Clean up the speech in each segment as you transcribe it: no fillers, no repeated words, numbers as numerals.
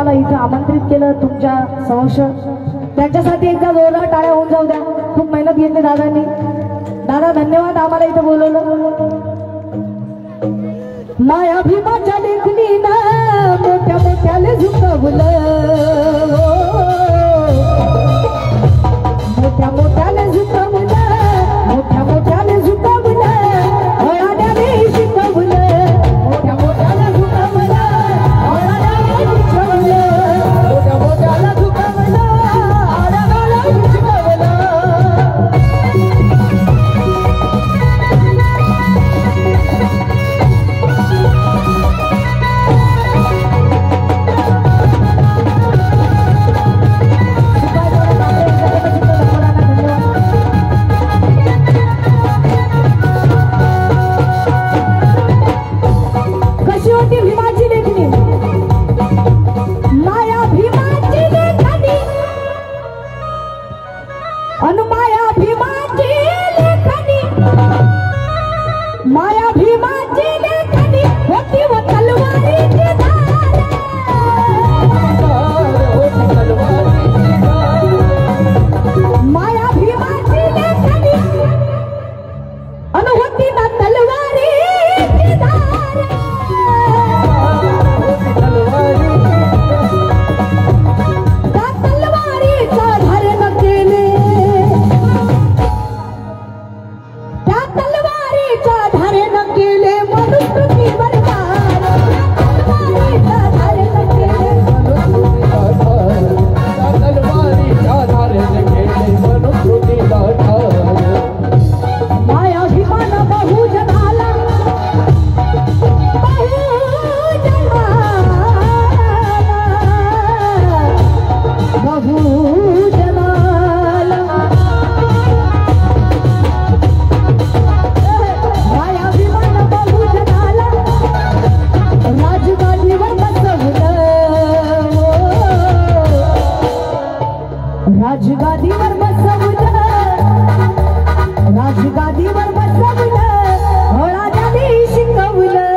आम्हाला इथं आमंत्रित केलं तुमच्या समक्ष, त्यांच्यासाठी एकदा जोरदार टाळ्या होऊन जाऊ द्या. खूप मेहनत घेतली दादांनी. दादा धन्यवाद आम्हाला इथं बोलवलं. माया भीमाच्या लेखणीनं मोठ्या मोठ्याले झुकवलं, मोठ्या मोठ्याले झुकवलं, मोठ्या मोठ्याले झुकवलं, हळाड्याने शिकवलं, मोठ्या मोठ्याला झुकवलं, हळाड्याने शिकवलं, मोठ्या मोठ्याला झुकवलं, हळाड्याला शिकवलं. राजगादीवर बसवलं, राजगादीवर बसवलं, हळाड्याने शिकवलं,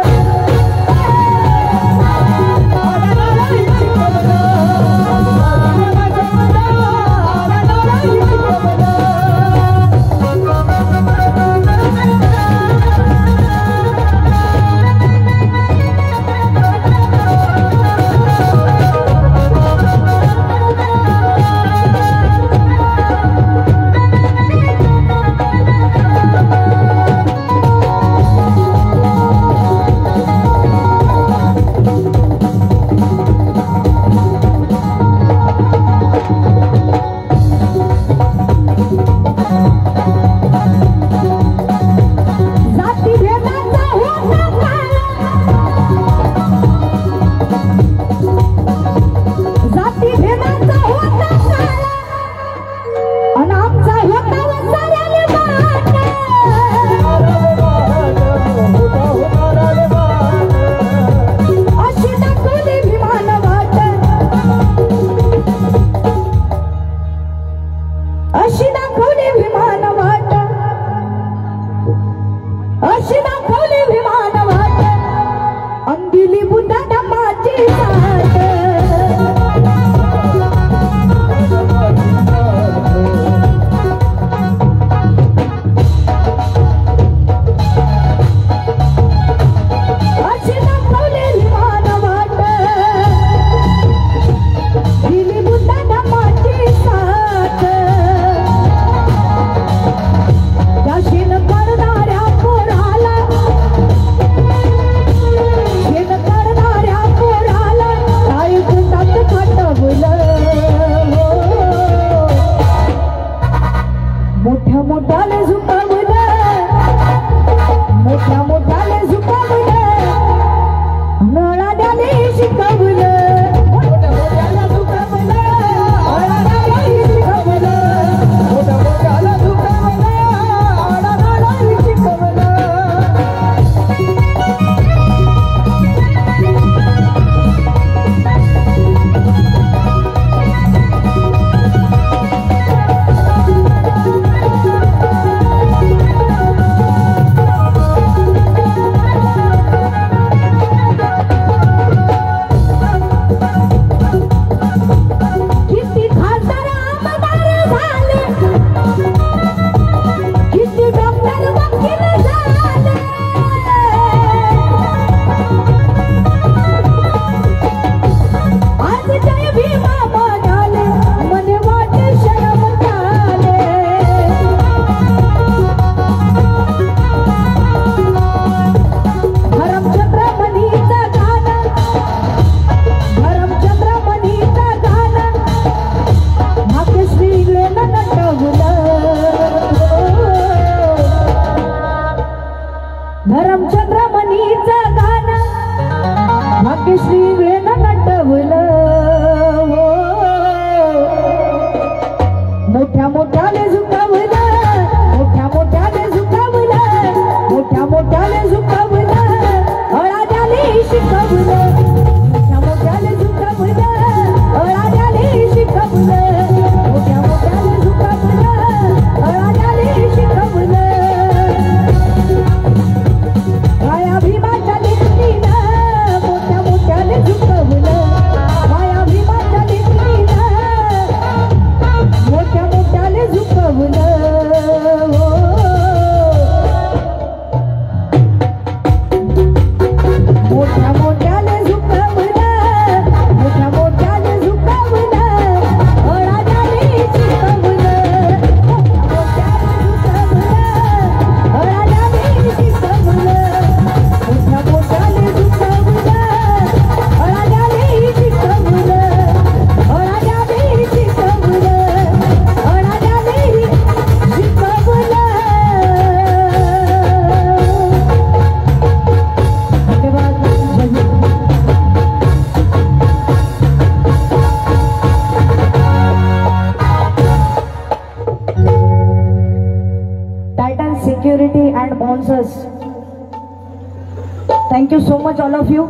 thank you so much all of you.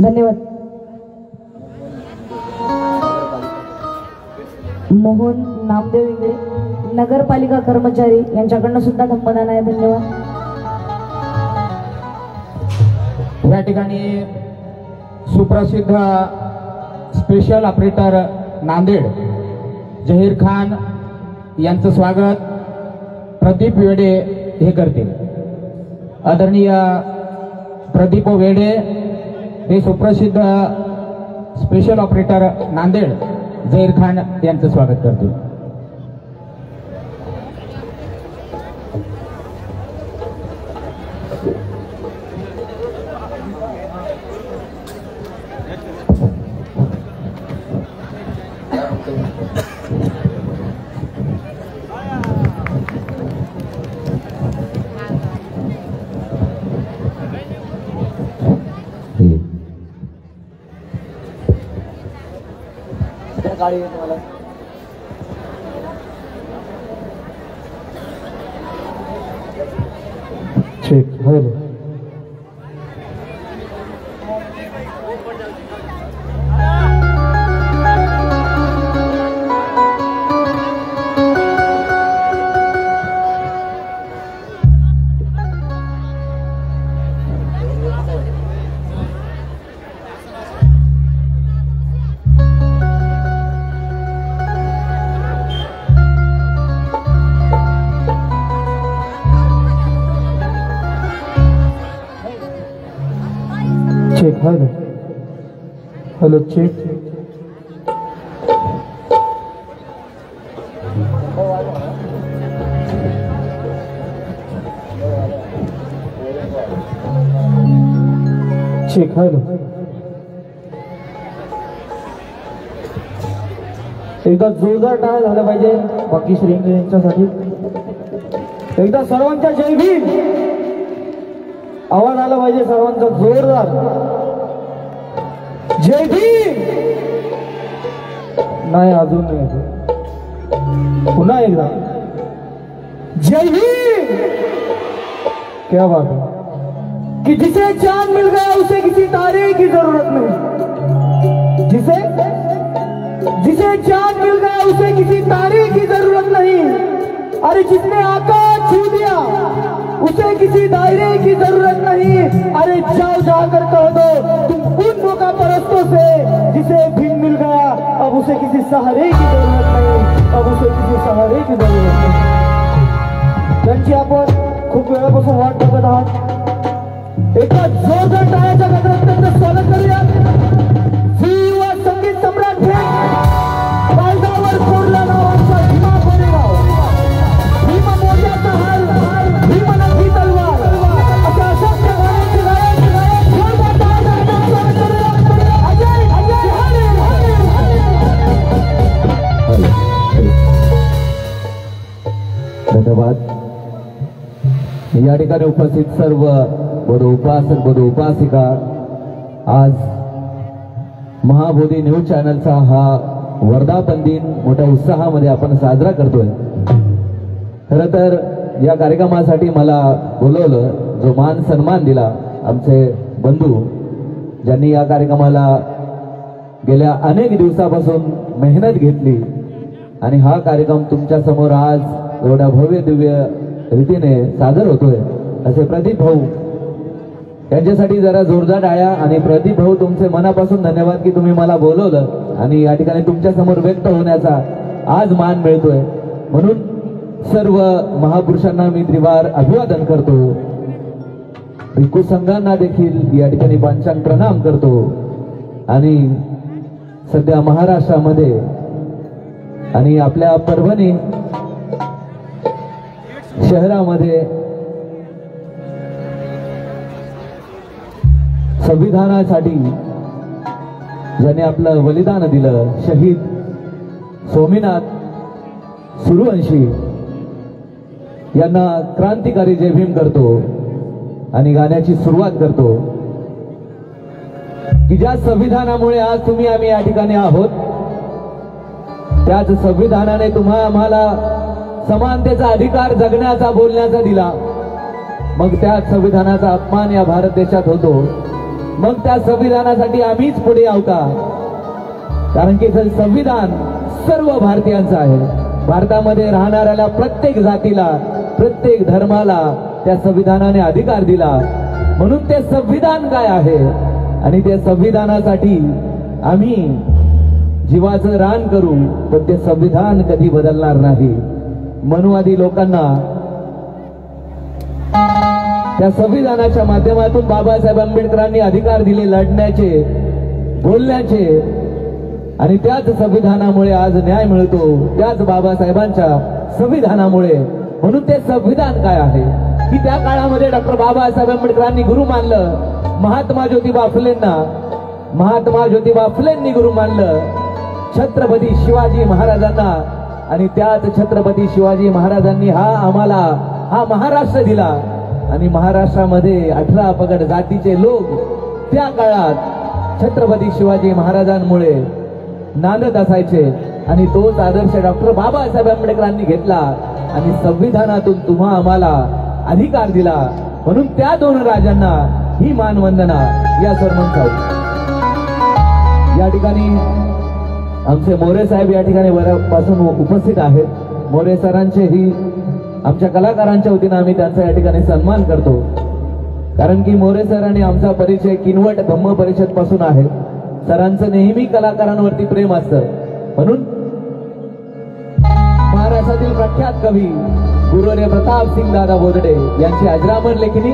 धन्यवाद. मोहन नामदेव इंगळे नगरपालिका कर्मचारी यांच्याकडनं सुद्धा धम्मदान आहे. धन्यवाद. या ठिकाणी सुप्रसिद्ध स्पेशल ऑपरेटर नांदेड जहीर खान यांचं स्वागत प्रदीप वेडे हे करतील. आदरणीय प्रदीप वेडे हे सुप्रसिद्ध स्पेशल ऑपरेटर नांदेड जहीर खान यांचं स्वागत करतील. ठीक है. Check. Hello hello check. Check. Hello एकदा जोरदार टाळ्या झाल्या पाहिजे बाकी श्रींगे यांच्यासाठी. एकदा सर्वांच्या जय भीम आवाज आला पाहिजे सर्वांचा जोरदार. जय भीम. नाही अजून नाही. पुन्हा एकदा जय भीम. क्या बात है कि जिसे चांद मिल गया उसे किसी तारे की जरूरत नहीं. जिसे चांद मिल गया उसे किसी तारे की जरूरत नहीं. अरे जिसने आकाश छू दिया उसे किसी दायरे की जरूरत नहीं. अरे जाओ जाकर कह दो तुम उन मौका परस्तों से जिसे भीम मिल गया अब उसे किसी सहारे की जरूरत नहीं. अब उसे किसी सहारे की जरूरत नहीं. त्यांची आपण खूप वेळापासून वाट बघत आहात. एका जोरदार टाळ्याच्या गजरात त्यांचं स्वागत करूया. युवा संगीत सम्राट काळजावर कोरला नावाचा भीमा कोरेगाव. भीमा मोर्याचा हाल भीमा नंदी तलवार अशा अशा गाण्याचे गायक जोरदार टाळ्याचं स्वागत करूया. अजय धन्यवाद. या ठिकाणी उपस्थित सर्व बडो उपासक बडो उपासिका आज महाबोधी न्यूज चॅनलचा हा वर्धापन दिन मोठ्या उत्साहामध्ये आपण साजरा करतोय. खरं तर या कार्यक्रमासाठी मला बोलवलं, जो मान सन्मान दिला आमचे बंधू ज्यांनी या कार्यक्रमाला गेल्या अनेक दिवसापासून मेहनत घेतली आणि हा कार्यक्रम तुमच्या समोर आज एवढ्या भव्य दिव्य रीतीने सादर होतोय असे प्रदीप भाऊ यांच्यासाठी जरा जोरदार टाळ्या. आणि प्रदीप भाऊ तुमचे मनापासून धन्यवाद की तुम्ही मला बोलवलं आणि या ठिकाणी तुमच्या समोर व्यक्त होण्याचा आज मान मिळतोय. म्हणून सर्व महापुरुषांना मी त्रिवार अभिवादन करतो. भिक्खू संघांना देखील या ठिकाणी पांचांग प्रणाम करतो. आणि सध्या महाराष्ट्रामध्ये आणि आपल्या परभणी शहरामध्ये संविधानासाठी ज्याने आपलं बलिदान दिलं शहीद स्वामीनाथ सूर्यवंशी यांना क्रांतिकारी जय भीम करतो आणि गाण्याची सुरुवात करतो की ज्या संविधानामुळे आज तुम्ही आम्ही या ठिकाणी आहोत त्याच संविधानाने आम्हाला समानतेचा अधिकार जगण्याचा बोलण्याचा दिला. मग त्या संविधानाचा अपमान या भारत देशात होतो, मग त्या संविधानासाठी आम्हीच पुढे यावं का? कारण की संविधान सर्व भारतीयांचं आहे. भारतामध्ये राहणाऱ्याला प्रत्येक जातीला, प्रत्येक धर्माला त्या संविधानाने अधिकार दिला. म्हणून ते संविधान काय आहे आणि त्या संविधानासाठी आम्ही जीवाचं रान करू, पण ते संविधान कधी बदलणार नाही. मनुवादी लोकांना त्या संविधानाच्या माध्यमातून बाबासाहेब आंबेडकरांनी अधिकार दिले लढण्याचे, बोलण्याचे, आणि त्याच संविधानामुळे आज न्याय मिळतो, त्याच बाबासाहेबांच्या संविधानामुळे. म्हणून ते संविधान काय आहे की त्या काळामध्ये डॉक्टर बाबासाहेब आंबेडकरांनी गुरु मानलं महात्मा ज्योतिबा फुलेंना, महात्मा ज्योतिबा फुलेंनी गुरु मानलं छत्रपती शिवाजी महाराजांना, आणि त्याच छत्रपती शिवाजी महाराजांनी आम्हाला हा महाराष्ट्र दिला. आणि महाराष्ट्रामध्ये 18 पगड जातीचे लोक त्या काळात छत्रपती शिवाजी महाराजांमुळे नांदत असायचे. आणि तोच आदर्श डॉक्टर बाबासाहेब आंबेडकरांनी घेतला आणि संविधानातून तुम्हा आम्हाला अधिकार दिला. म्हणून त्या दोन राजांना ही मानवंदना या सरमंचावर. या ठिकाणी आमचे मोरे साहेब या ठिकाणी वरापासून उपस्थित आहेत. मोरे सरांचे ही आमच्या कलाकारांच्या वतीनं आम्ही त्यांचा या ठिकाणी सन्मान करतो. कारण की मोरे सर आणि आमचा परिचय किनवट धम्म परिषद पासून आहे. सरांचं नेहमी कलाकारांवरती प्रेम असतं. म्हणून महाराष्ट्रातील प्रख्यात कवी गुरुवर्य प्रताप सिंग दादा बोदडे यांची अजरामर लेखिनी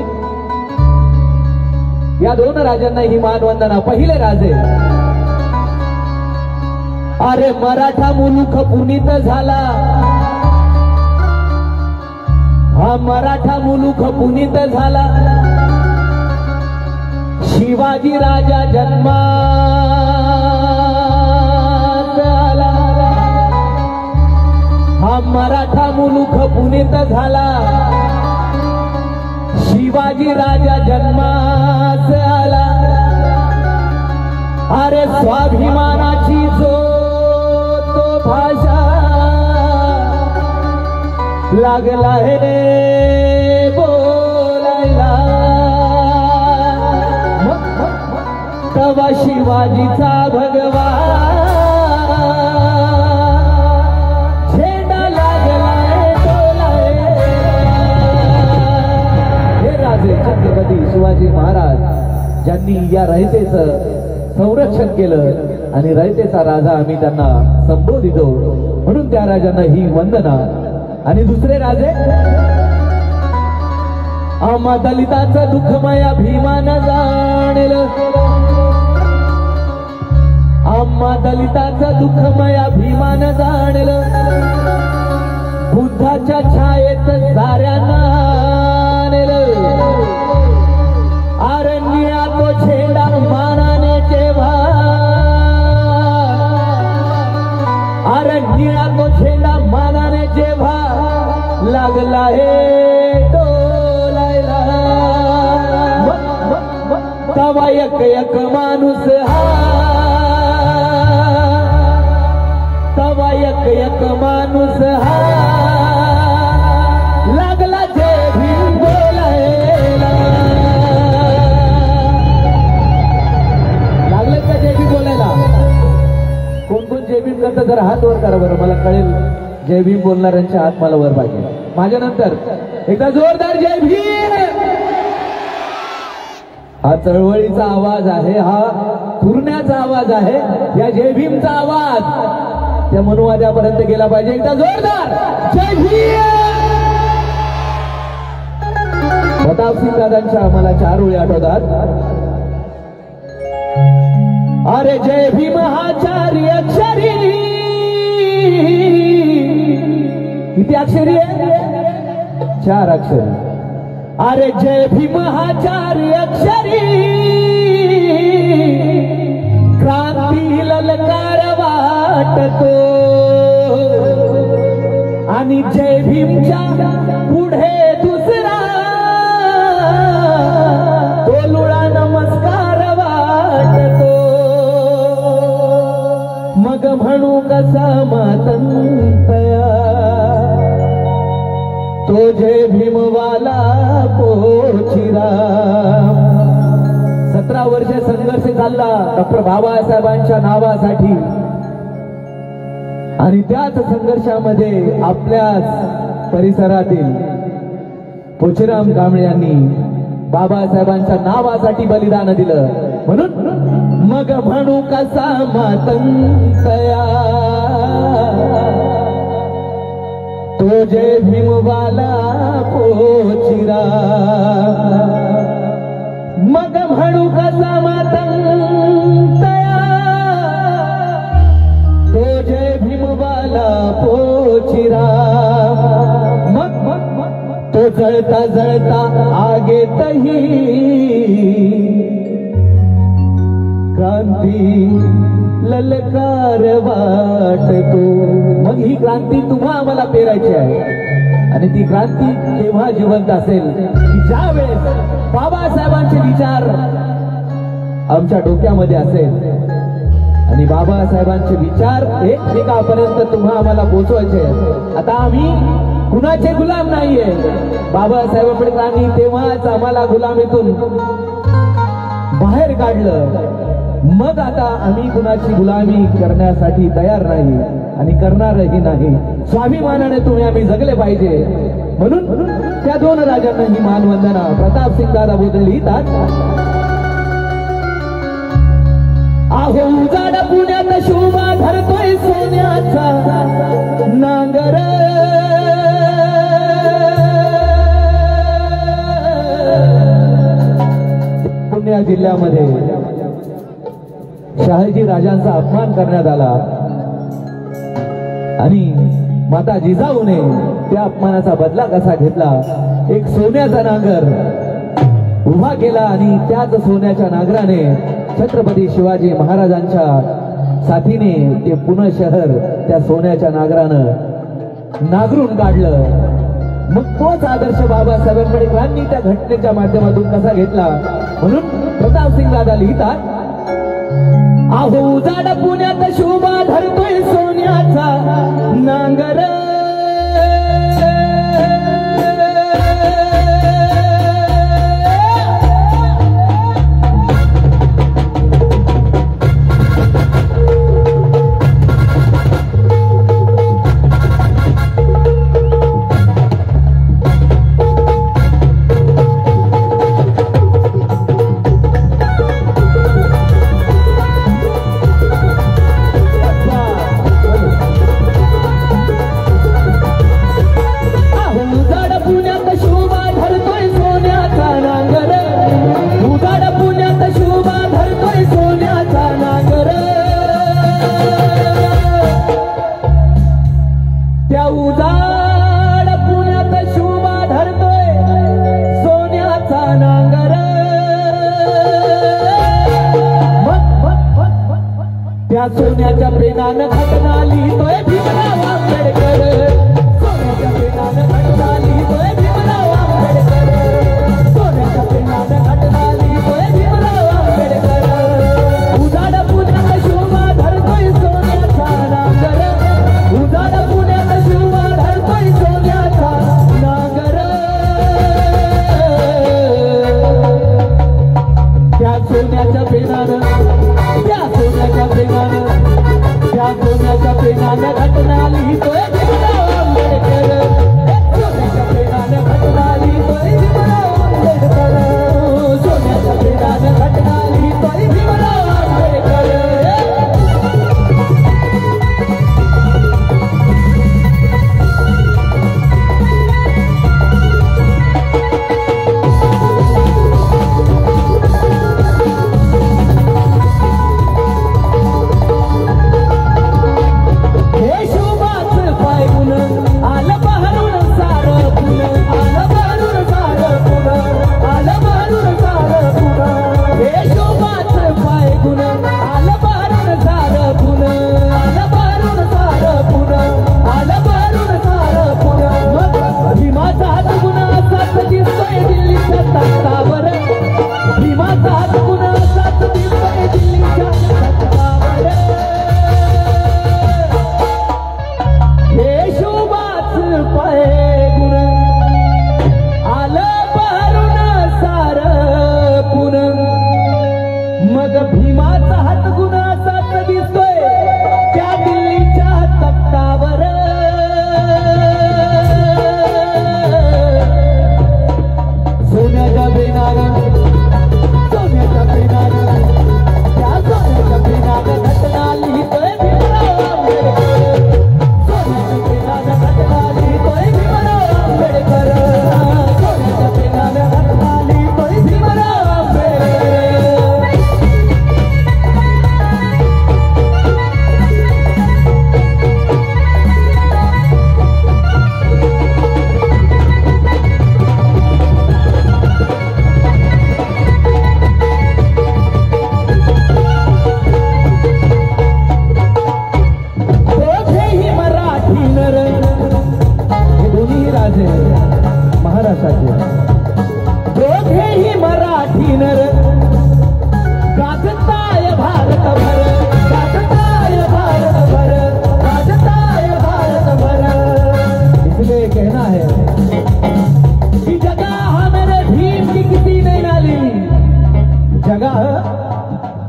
या दोन राजांना ही मानवंदना. पहिले राजे, अरे मराठा मुलूक पुनीत झाला, हा मराठा मुलूक पुनीत झाला, शिवाजी राजा जन्मात आला, हा मराठा मुलूक पुनीत झाला, शिवाजी राजा जन्मात आला. अरे स्वाभिमानाची जो तो भाषा लागला हे बोलायला, तवा शिवाजीचा भगवा झेंडा लागलाय डोलाय. हे राजे छत्रपती शिवाजी महाराज ज्यांनी या रयतेचं संरक्षण केलं आणि रयतेचा राजा आम्ही त्यांना संबोधितो. म्हणून त्या राजांना ही वंदना. आणि दुसरे राजे, आम्हा दलिताचं दुःखमया भीमानं जाणलं, आम्हा दलिताचं दुःखमया भीमानं जाणलं, बुद्धाच्या छायेत साऱ्यांना नेलं. अरे निळा तो झेंडा मानाने जेव्हा, अरे निळा तो झेंडा मानाने जेव्हा लागला हे डोलायला, तवा एक एक माणूस हा, तवा एक एक माणूस हा लागला जय भीम बोलायला. लागलं का जय भीम बोलायला? कोण कोण जय भीम करतं जरा हात वर करा बरं, मला कळेल जय भीम बोलणाऱ्यांचे हात मला वर पाहिजे. माझ्या नंतर एकदा जोरदार जय भीम. हा चळवळीचा आवाज आहे, हा खुरण्याचा आवाज आहे. या जय भीमचा आवाज त्या मनुवाद्यापर्यंत गेला पाहिजे. एकदा जोरदार जय भीम. प्रतापसिंग दादांच्या मला 4 ओळी आठवतात. अरे जय भीम हा 4 अक्षरी, किती अक्षरी आहे? 4 अक्षरी. अरे जय भीम हा 4 अक्षरी, क्रांती ललकार वाटतो. आणि जय भीमच्या पुढे दुसरा तोलुळा नमस्कार वाटतो. मग म्हणू कसा मातंतया तो जय भीमवाला पोचिरा. 17 वर्ष संघर्ष चालला डॉक्टर बाबासाहेबांच्या नावासाठी आणि त्याच संघर्षामध्ये आपल्याच परिसरातील पोचीराम कांबळे यांनी बाबासाहेबांच्या नावासाठी बलिदान दिलं. म्हणून मग म्हणू कसा मातंकया तो जय भीमवाला पोचिरा. मग म्हणू कसा मातंकया तो जय भीमवाला पोचिरा. मग तो जळता जळता आगेतही क्रांती ललकार वाटतो. मग ही क्रांती तुम्हा आम्हाला पेरायची आहे आणि ती क्रांती केव्हा जिवंत असेल की ज्या वेळेस बाबासाहेबांचे विचार आमच्या डोक्यामध्ये असेल आणि बाबासाहेबांचे विचार एकमेकापर्यंत तुम्हा आम्हाला पोचवायचे. आता आम्ही कुणाचे गुलाम नाहीये. बाबासाहेबांनी तेव्हाच आम्हाला गुलामीतून बाहेर काढलं. मग आता आम्ही कुणाची गुलामी करण्यासाठी तयार नाही आणि करणारही नाही. स्वाभिमानाने तुम्ही आम्ही जगले पाहिजे. म्हणून त्या 2 राजांना ही मानवंदना प्रतापसिंग दादा बोधले लिहितात. आहो उजाड पुण्यात शोभा धरतोय सोन्याचा नांगर. पुणे जिल्ह्यामध्ये शहाजी राजांचा अपमान करण्यात आला आणि माता जिजाऊने त्या अपमानाचा बदला कसा घेतला. एक सोन्याचा नांगर उभा केला आणि त्याच सोन्याच्या नांगराने छत्रपती शिवाजी महाराजांच्या साथीने ते पुणे शहर त्या सोन्याच्या नांगरानं नांगरून काढलं. मग तोच आदर्श बाबासाहेबांनी त्या घटनेच्या माध्यमातून कसा घेतला. म्हणून प्रतापसिंग दादा लिहितात. आहो उजाड पुण्यात शोभा धरतोय सोन्याचा नांगर. सोन्याच्या पेनानं घटना लिहितोय भीमराव आंबेडकर. सोन्याच्या पेनानं घटना लिहितोय भीमराव आंबेडकर. सोन्याच्या पेनानं घटना लिहितोय भीमराव आंबेडकर. उजाड पुण्यात शोभा धरतोय सोन्याचा नांगर. उजाड पुण्यात शोभा धरतोय सोन्याचा नांगर. त्या सोन्याच्या पेनानं त्या सोन्याच्या पेनानं घटना लिहितोय भीमराव आंबेडकर.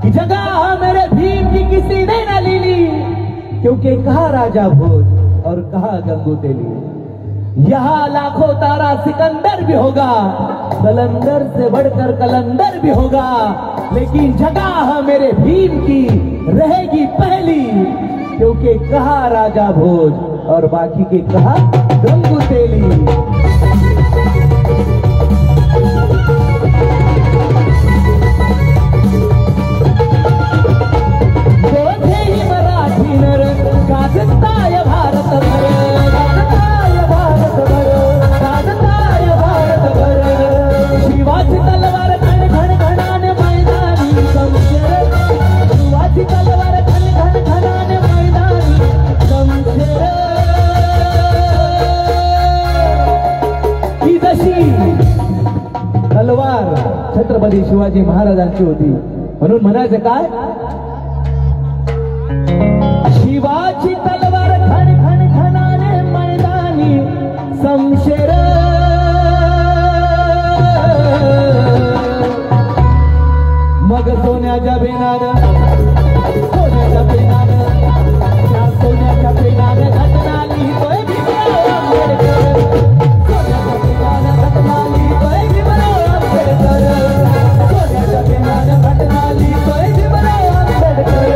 कि जगह मेरे भीम की किसी ने न ली ली, क्योंकि कहा राजा भोज और कहा गंगू तेली। यहाँ लाखों तारा सिकंदर भी होगा, कलंदर से बढ़कर कलंदर भी होगा, लेकिन जगह मेरे भीम की रहेगी पहली, क्योंकि कहा राजा भोज और बाकी के कहा गंगू तेली। गाजताय भारतभर, गाजताय भारतभर, गाजताय भारतभर, शिवाची तलवार घण घण घणाने मैदानी शमशेर, शिवाची तलवार घण घण घणाने मैदानी शमशेर। ही जशी तलवार छत्रपती शिवाजी महाराजांची होती, म्हणून म्हणायचं काय, शिवाची तलवार घण घण घणाने मैदानी शमशेर। मग सोन्याच्या बेनानं, सोन्याच्या बेनानं, त्या सोन्याच्या बेनानं घटना लिहितोय भीमराव आंबेडकर, सोन्याच्या बेनानं घटना लिहितोय भीमराव आंबेडकर, सोन्याच्या बेनानं घटना लिहितोय भीमराव आंबेडकर।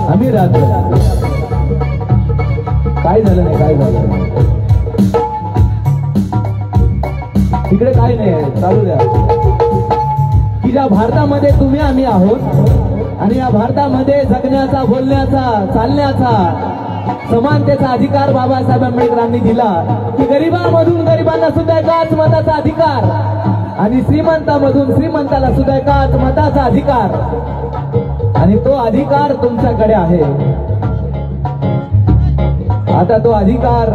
आम्ही राहतो, काय झालं नाही, काय झालं नाही, तिकडे काय नाही, चालू द्या। की ज्या भारतामध्ये तुम्ही आम्ही आहोत आणि या भारतामध्ये जगण्याचा, बोलण्याचा, चालण्याचा, समानतेचा अधिकार बाबासाहेब आंबेडकरांनी दिला, की गरिबांमधून गरिबांना सुद्धा एकाच मताचा अधिकार आणि श्रीमंतामधून श्रीमंताला सुद्धा एकाच मताचा अधिकार, आणि तो अधिकार तुमच्याकडे आहे। आता तो अधिकार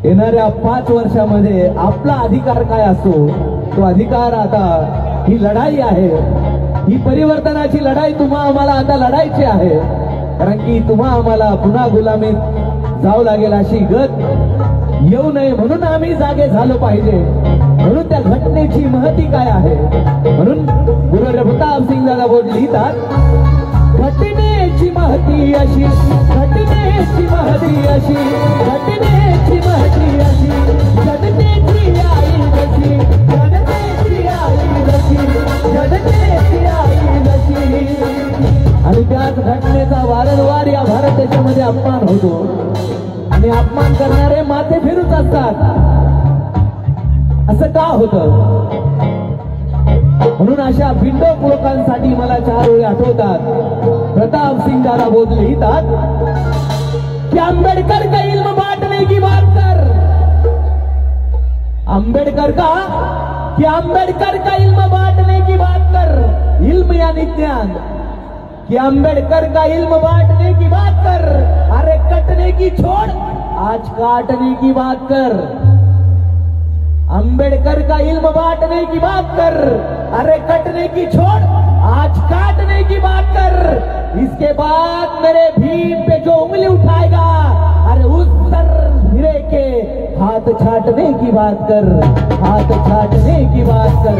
येणाऱ्या 5 वर्षामध्ये आपला अधिकार काय असतो, तो अधिकार आता, ही लढाई आहे, ही परिवर्तनाची लढाई तुम्हा आम्हाला आता लढायची आहे, कारण की तुम्हा आम्हाला पुन्हा गुलामीत जावं लागेल अशी गत येऊ नये, म्हणून आम्ही जागे झालो पाहिजे। म्हणून त्या घटनेची महती काय आहे, म्हणून गुरुवर्य प्रतापसिंग दादा बोध लिहितात, घटनेची महती अशी, घटनेची महती अशी, घटनेची महती अशी, जनतेची आई जशी, जनतेची आई जशी, जनतेची आई जशी। आणि त्याच घटनेचा वारंवार या भारत देशामध्ये अपमान होतो आणि अपमान करणारे माथे फिरूच असतात। असं का होतं, म्हणून अशा बिंडोक लोकांसाठी मला 4 ओळी आठवतात। प्रतापसिंग दादा बोध लिहितात की आंबेडकर का इल्म बांटने की बात कर, आंबेडकर का, कि आंबेडकर का इल्म बांटने की बात कर, इल्म यानी ज्ञान, कि आंबेडकर का इल्म बांटने की बात कर, अरे कटने की छोड़ आज काटने की बात कर। अंबेडकर का इल्म बांटने की बात कर, अरे कटने की छोड़ आज काटने की बात कर। इसके बाद मेरे भीम पे जो उंगली उठाएगा, अरे उस सर हिरे के हाथ छाटने की बात कर, हाथ छाटने की बात कर।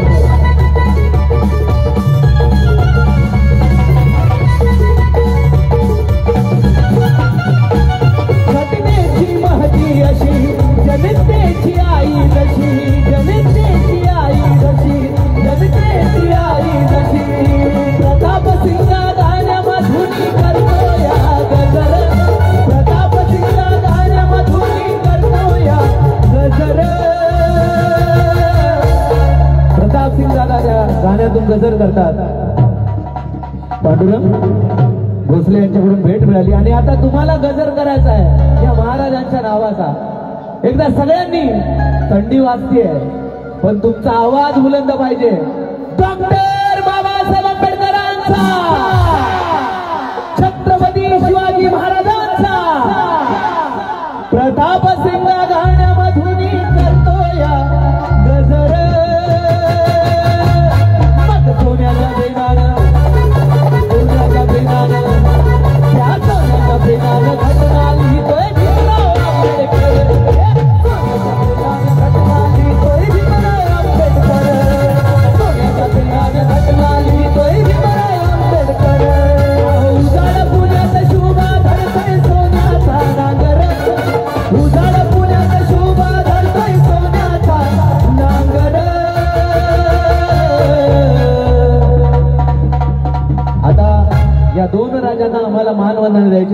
घटनेची महती अशी, जनतेची आई जशी, जनतेची आई जशी, जनतेची आई जशी। प्रतापसिंग गाण्यामधून करतो या गजर, प्रतापसिंग गाण्यामधून करतो या गजर। प्रतापसिंग दादा त्या गाण्यातून गजर करतात। पांडुरंग भोसले यांच्याकडून भेट मिळाली आणि आता तुम्हाला गजर करायचा आहे या महाराजांच्या नावाचा। एकदा सगळ्यांनी, थंडी वाजतीये पण तुमचा आवाज बुलंद पाहिजे, डॉक्टर बाबासाहेब आंबेडकरांचा, छत्रपती शिवाजी महाराजांचा। प्रतापसिंग गाण्यामधून करतो या गजर।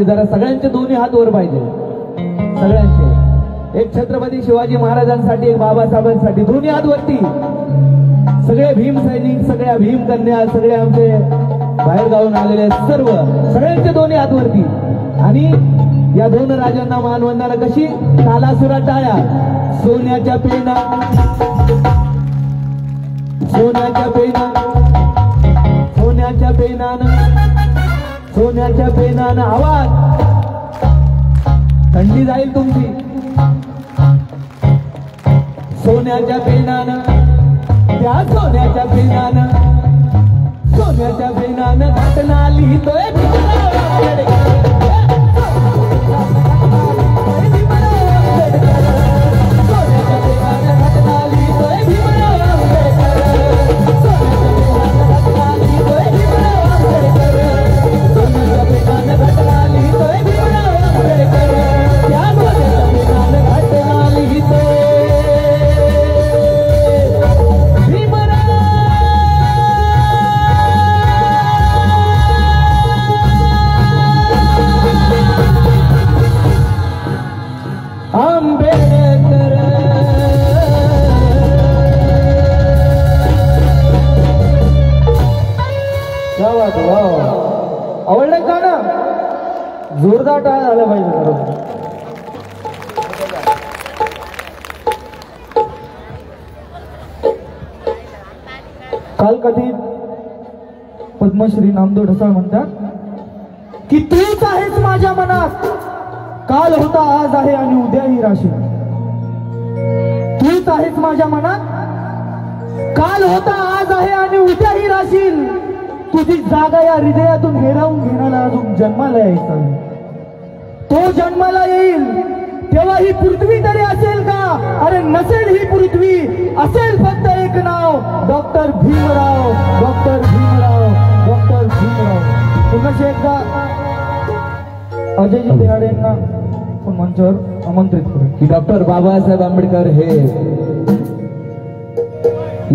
पाहिजे, जरा सगळ्यांचे दोन्ही हात वर पाहिजे, सगळ्यांचे. एक छत्रपती शिवाजी महाराजांसाठी, एक बाबासाहेबांसाठी, दोन्ही हात वरती. सगळे भीम सैनिक, सगळ्या भीम कन्या, सगळे आमचे बाहेर गावून आलेले सर्व, सगळ्यांचे दोन्ही हात वरती. आणि या दोन राजांना मानवंदना कशी तालासुरा टाळ्या. सोन्याच्या पेना, सोन्याच्या पेना, सोन्याच्या पेनानं, सोन्याच्या पेनानं आवाज. थंडी जाईल तुमची. सोन्याच्या पेनानं, त्या सोन्याच्या पेनानं, सोन्याच्या पेनानं घटना लिहितोय आवडलं का ना? जोरदार टाळ्या झाल्या पाहिजे सर्व. काल कधी पद्मश्री नामदेव ढसाळ म्हणतात की तूच आहेस माझ्या मनात, काल होता आज आहे आणि उद्याही राशील. तूच आहेस माझ्या मनात, काल होता आज आहे आणि उद्याही राशील. तुझी जागा या हृदयातून हेरावून घेण्याला अजून जन्माला यायचा. तो जन्माला येईल तेव्हा ही पृथ्वी तरी असेल का? अरे नसेल ही पृथ्वी, असेल फक्त एक नाव, doctor Bhimrao, doctor Bhimrao, doctor Bhimrao. पुन्हा एकदा अजयजी बेहाडेंना आपण मंचावर आमंत्रित करू की डॉक्टर बाबासाहेब आंबेडकर हे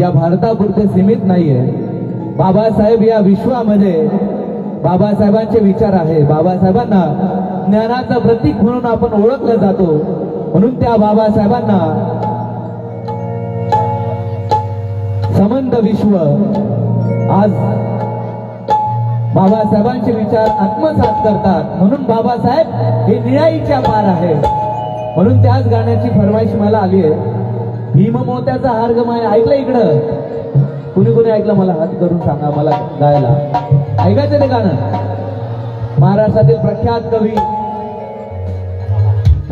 या भारतापुरते सीमित नाहीये. बाबासाहेब या विश्वामध्ये बाबासाहेबांचे विचार आहे. बाबासाहेबांना ज्ञानाचं प्रतीक म्हणून आपण ओळखलं जातो. म्हणून त्या बाबासाहेबांना समंत विश्व आज बाबासाहेबांचे विचार आत्मसात करतात. म्हणून बाबासाहेब हे निळाईच्या पार आहे. म्हणून त्याच गाण्याची फरमाईश मला आली आहे. भीम मोत्याचा हार गमाय ऐकलं इकडं? कुणी कुणी ऐकलं? मला हात करून सांगा मला गायला. ऐकायचं ते गाणं? महाराष्ट्रातील प्रख्यात कवी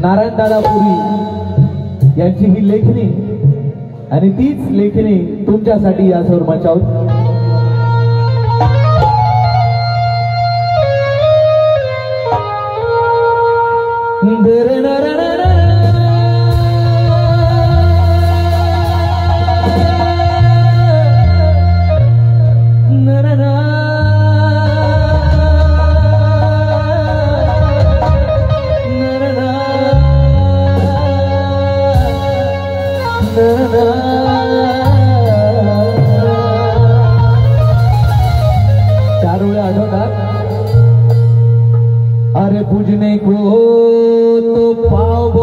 नारायणदादा पुरी यांची ही लेखणी आणि तीच लेखणी तुमच्यासाठी या सौर मंचावर. अरे पूजने को तो पाव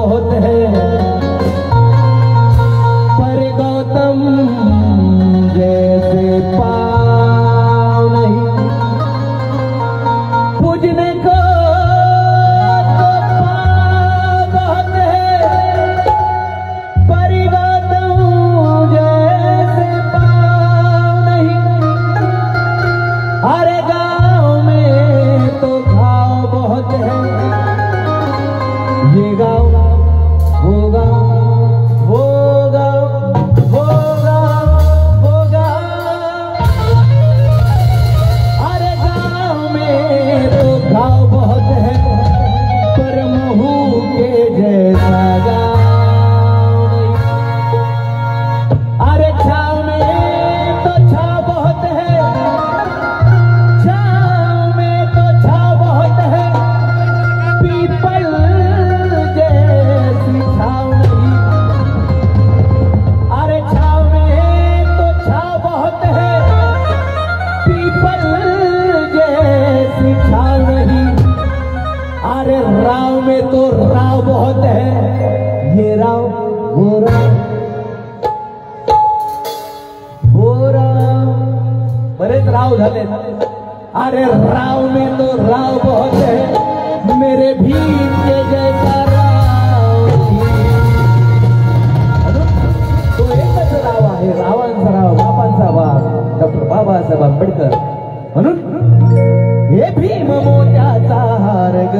राव झाले. अरे राव में तो राव बहुत है, मेरे भीम के जैसा राव तो एकच राव आहे, रावांचा राव, बापांचा बाप डॉक्टर बाबासाहेब आंबेडकर. म्हणून हे भीम मोत्याचा हार ग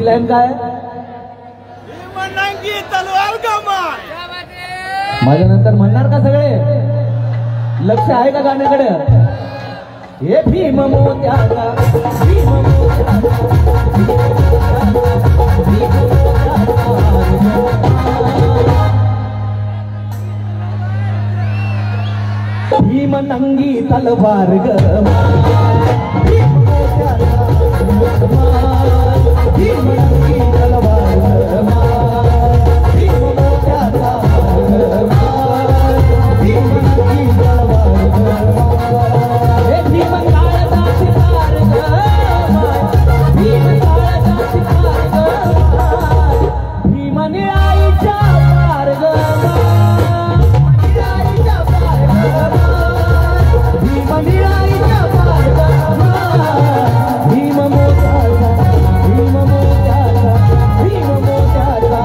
लाईन काय माझ्या नंतर म्हणणार का सगळे? लक्ष आहे का गाण्याकडे? हे भीम मोत्याचा, भीम मोत्याचा, भीम मोत्याचा, भीम नंगी तलवार ग भीम मोत्याचा, भीम नंगी तलवार भीम मोत्याचा, भीम नंगी तलवार हे भीम काळाचा शिकार भीम काळाचा शिकार भीम निळाईच्या पार निळाईच्या पार भीम निळाईच्या पार भीम मोत्याचा, भीम मोत्याचा, भीम मोत्याचा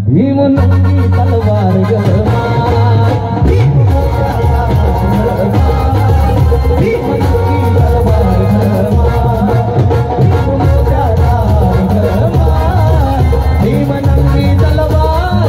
भीम नंगी तलवार भीम मोत्याचा, भीम नंगी तलवार भीम मोत्याचा, भीम नंगी तलवार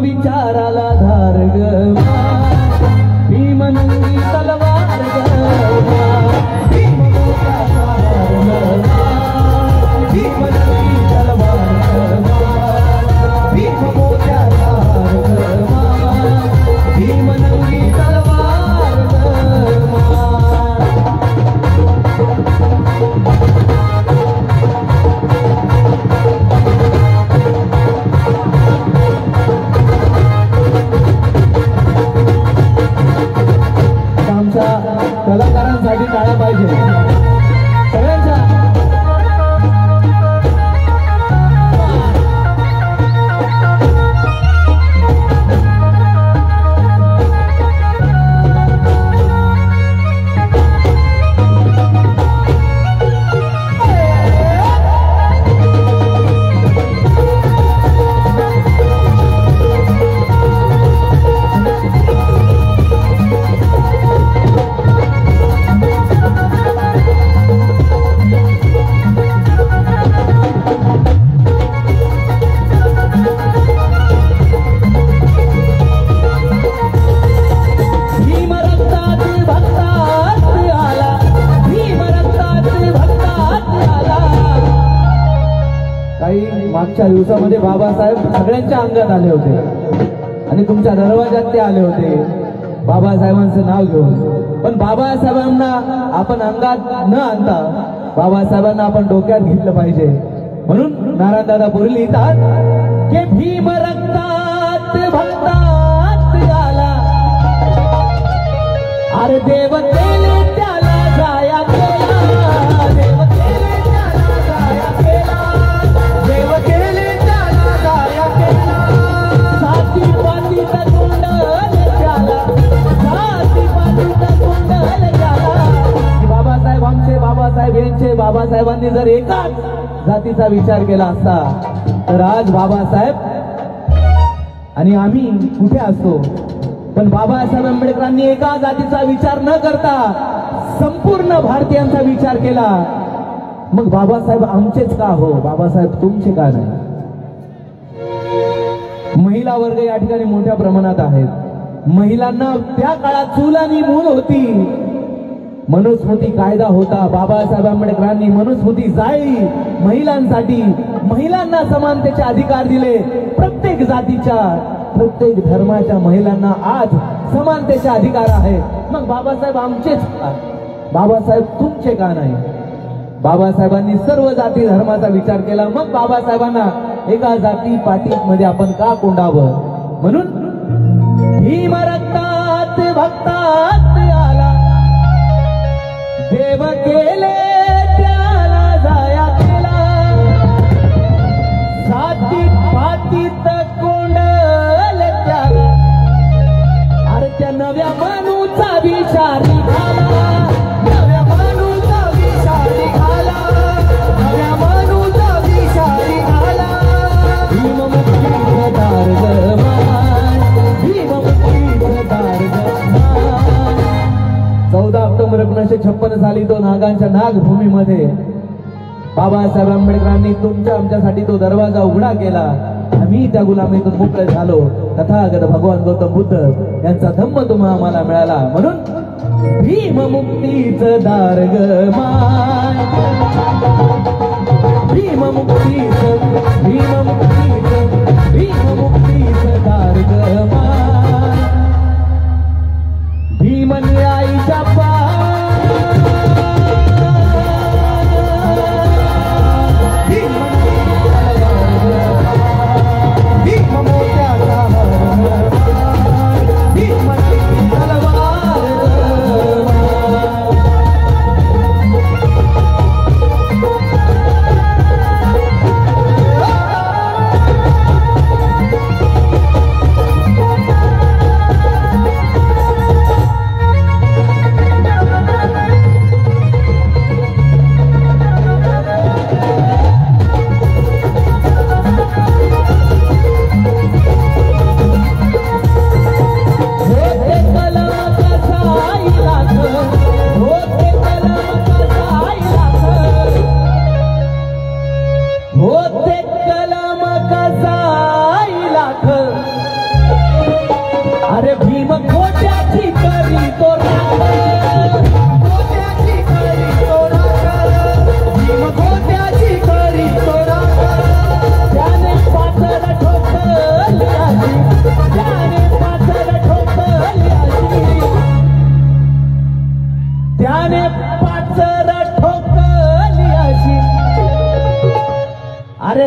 विचाराला धार ग भीम नंगी तलवार भीम मोत्याचा भीम नंगी तलवार भीम मोत्याचा भीम नंगी तलवार आजच्या दिवसामध्ये बाबासाहेब सगळ्यांच्या अंगात आले होते आणि तुमच्या दरवाजात ते आले होते बाबासाहेबांचं नाव घेऊन. पण बाबासाहेबांना आपण अंगात न आणता बाबासाहेबांना आपण डोक्यात घेतलं पाहिजे. म्हणून नारायणदादा पुढे लिहितात की भीम रक्तात भक्तात आला, अरे देव केले त्याला जाया केला, देव केले त्याला जाया केला, देव केले त्याला जाया केला. साती पातीचा कुंडल त्याला, साती पातीचा कुंडल त्याला. बाबासाहेब आमचे, बाबासाहेब यांचे, बाबासाहेबांनी जर एकाच जातीचा विचार केला असता तर आज बाबासाहेब आणि आम्ही कुठे असतो. पण बाबासाहेब आंबेडकरांनी एका जातीचा विचार न करता संपूर्ण भारतीयांचा विचार केला. मग बाबासाहेब आमचेच का हो, बाबासाहेब तुमचे का नाही. महिला वर्ग या ठिकाणी मोठ्या प्रमाणात आहेत. महिलांना त्या काळात चूल आणि मूल होती, मनुस्मृती कायदा होता. बाबासाहेब आंबेडकरांनी मनुस्मृती जाळली महिलांसाठी, महिलांना समानतेचे अधिकार दिले. प्रत्येक जातीच्या, प्रत्येक धर्माच्या महिलांना आज समानतेचे अधिकार आहे. मग बाबासाहेब आमचेच का, बाबासाहेब तुमचे का नाही. बाबासाहेबांनी सर्व जाती धर्माचा विचार केला. मग बाबासाहेबांना एका जाती पाटीमध्ये आपण का कोंडावं. म्हणून भीम रक्तात भक्तात आला, देव केले त्याला जाया केला. सातीत पातीत कोंडल त्याला, अरे त्या नव्या मानूचा विचारी घाला, नव्या मानूचा विचारी घाला, नव्या मानूचा विचारी घाला. भीममुक्तीचं दार गमान, भीममुक्तीचं दार गमान. 14 ऑक्टोबर 1956 साली तो नागांच्या नागभूमीमध्ये बाबासाहेब आंबेडकरांनी तुमच्या आमच्यासाठी तो दरवाजा उघडा केला. आम्ही त्या गुलामीतून मुक्त झालो. तथागत भगवान गौतम बुद्ध यांचा धम्म तुम्हा आम्हाला मिळाला. म्हणून भीम मुक्तीचं दार गमान, भीम मुक्तीचं, भीम मुक्तीचं, भीम मुक्तीचं दार गमान. भीम न्यायीच्या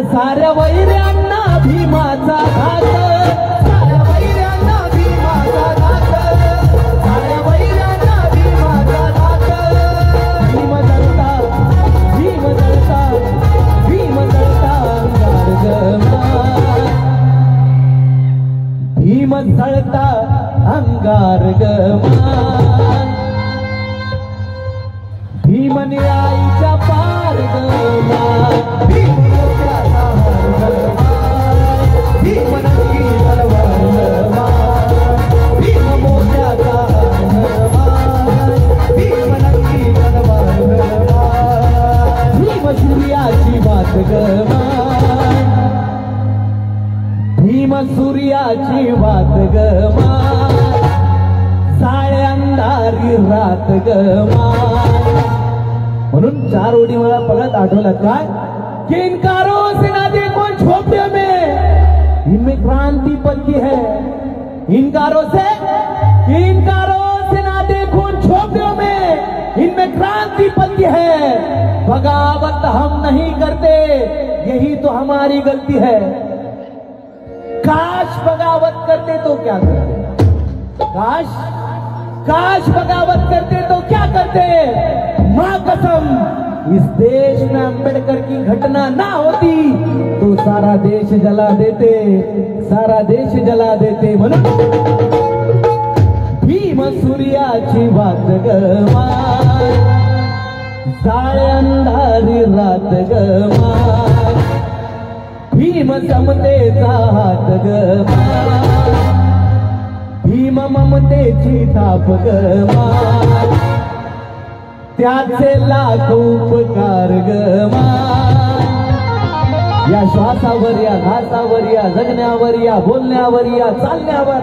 साऱ्या वैऱ्यांना भीमाचा घात, साऱ्या वैऱ्यांना भीमाचा घात, साऱ्या वैऱ्यांना भीमाचा घात. भीम जळता, भीम जळता, भीम जळता अंगार गमान, भीम जळता अंगार गमान. भीम न्यायीच्या पार गमान, भीम भीम नंगी तलवार गमान, भीम मोत्याचा गमान, भीम नंगी तलवार गमान. भीम सूर्याची बात गमान, भीम सूर्याची बात गमान. साळ्या अंधारी रात गमान. म्हणून 4 ओळी मला परत आठवल्यात काय, किंकारो से नाते कौन झोपड़ियों में, इनमें क्रांति पलती है। इनकारों से नाते कौन झोपड़ियों में, इनमें क्रांति पलती है। बगावत हम नहीं करते, यही तो हमारी गलती है। काश बगावत करते तो क्या करते, काश बगावत करते तो क्या करते। मां कसम, इस देश में अंबेडकर की घटना ना होती तो सारा देश जला देते म्हणून भीम सूर्याची वाट गमा, जाळे अंधारी रात गमा, भीम समतेचा हात गमा, भीम ममतेची थाप गमा, त्याचे लाख उपकार गमा। या श्वासावर, या घासावर, या जगण्यावर, या बोलण्यावर, या चालण्यावर,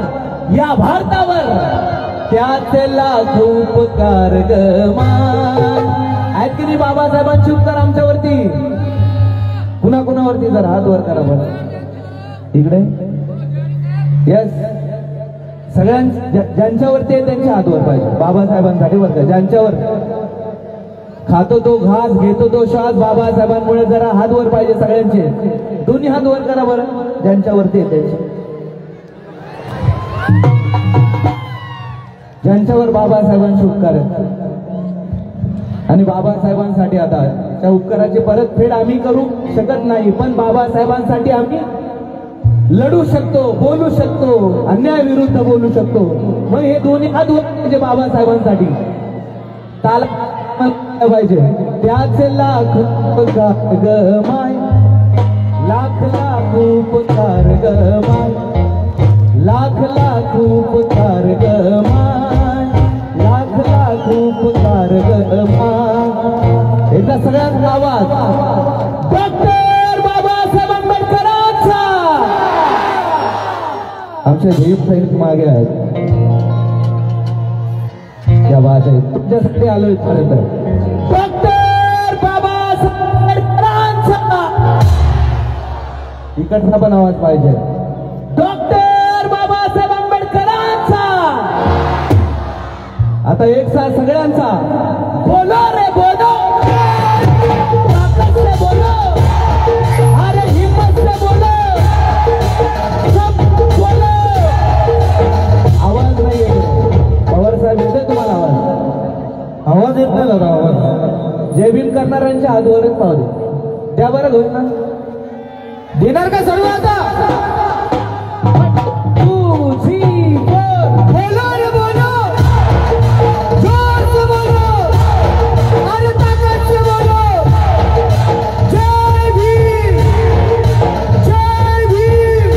या भारतावर त्याचे लाख उपकार गमा। आहेत की नाही बाबासाहेबांचे उपकार आमच्यावरती? पुन्हा कुणावरती जर हात वर करा बरं इकडे। यस, ज्यांच्यावरती आहे त्यांच्या हात वर पाहिजे बाबासाहेबांसाठी बरं का। ज्यांच्यावर खातो तो घास, घेतो तो श्वास, बाबासाहेबांमुळे जरा हात वर पाहिजे सगळ्यांचे। दोन्ही हात वर करा बरं ज्यांच्यावरती आहे त्यांचे, ज्यांच्यावर बाबासाहेबांचे उपकार आहेत। आणि बाबासाहेबांसाठी आता त्या उपकाराची परतफेड आम्ही करू शकत नाही, पण बाबासाहेबांसाठी आम्ही लढू शकतो, बोलू शकतो, अन्याय विरुद्ध बोलू शकतो। मग हे दोन्ही हात वर पाहिजे बाबासाहेबांसाठी, ताला पाहिजे। त्याचे लाख उपकार गमाय, लाख लाख उपकार गमाय, लाख लाख उपकार गमाय, लाख लाख उपकार गमाय। एकदा सगळ्यांचा आवाज, डॉक्टर बाबासाहेब आंबेडकरांचा। आमचे भीम सैनिक मागे आहेत, क्या बात आहे, तुमच्यासाठी आलो इथपर्यंत। डॉक्टर बाबासाहेब आंबेडकरांचा इकडचा पण आवाज पाहिजे। डॉक्टर बाबासाहेब आंबेडकरांचा आता एक साथ सगळ्यांचा बोलो रे बोलो, ताकत से बोलो, अरे हिम्मत से बोलो, सब बोलो। आवाज नाही येतो पवार साहेब, येते तुम्हाला आवाज येत नाही दादा? आवाज जय भीम करणाऱ्यांच्या हातवरच पाहू दे, द्या बरं घेऊन ना। देणार का सर्व आता? बोलो रे बोलो, जोर से बोलो, अरे ताकत से बोलो, जय भीम, जय भीम।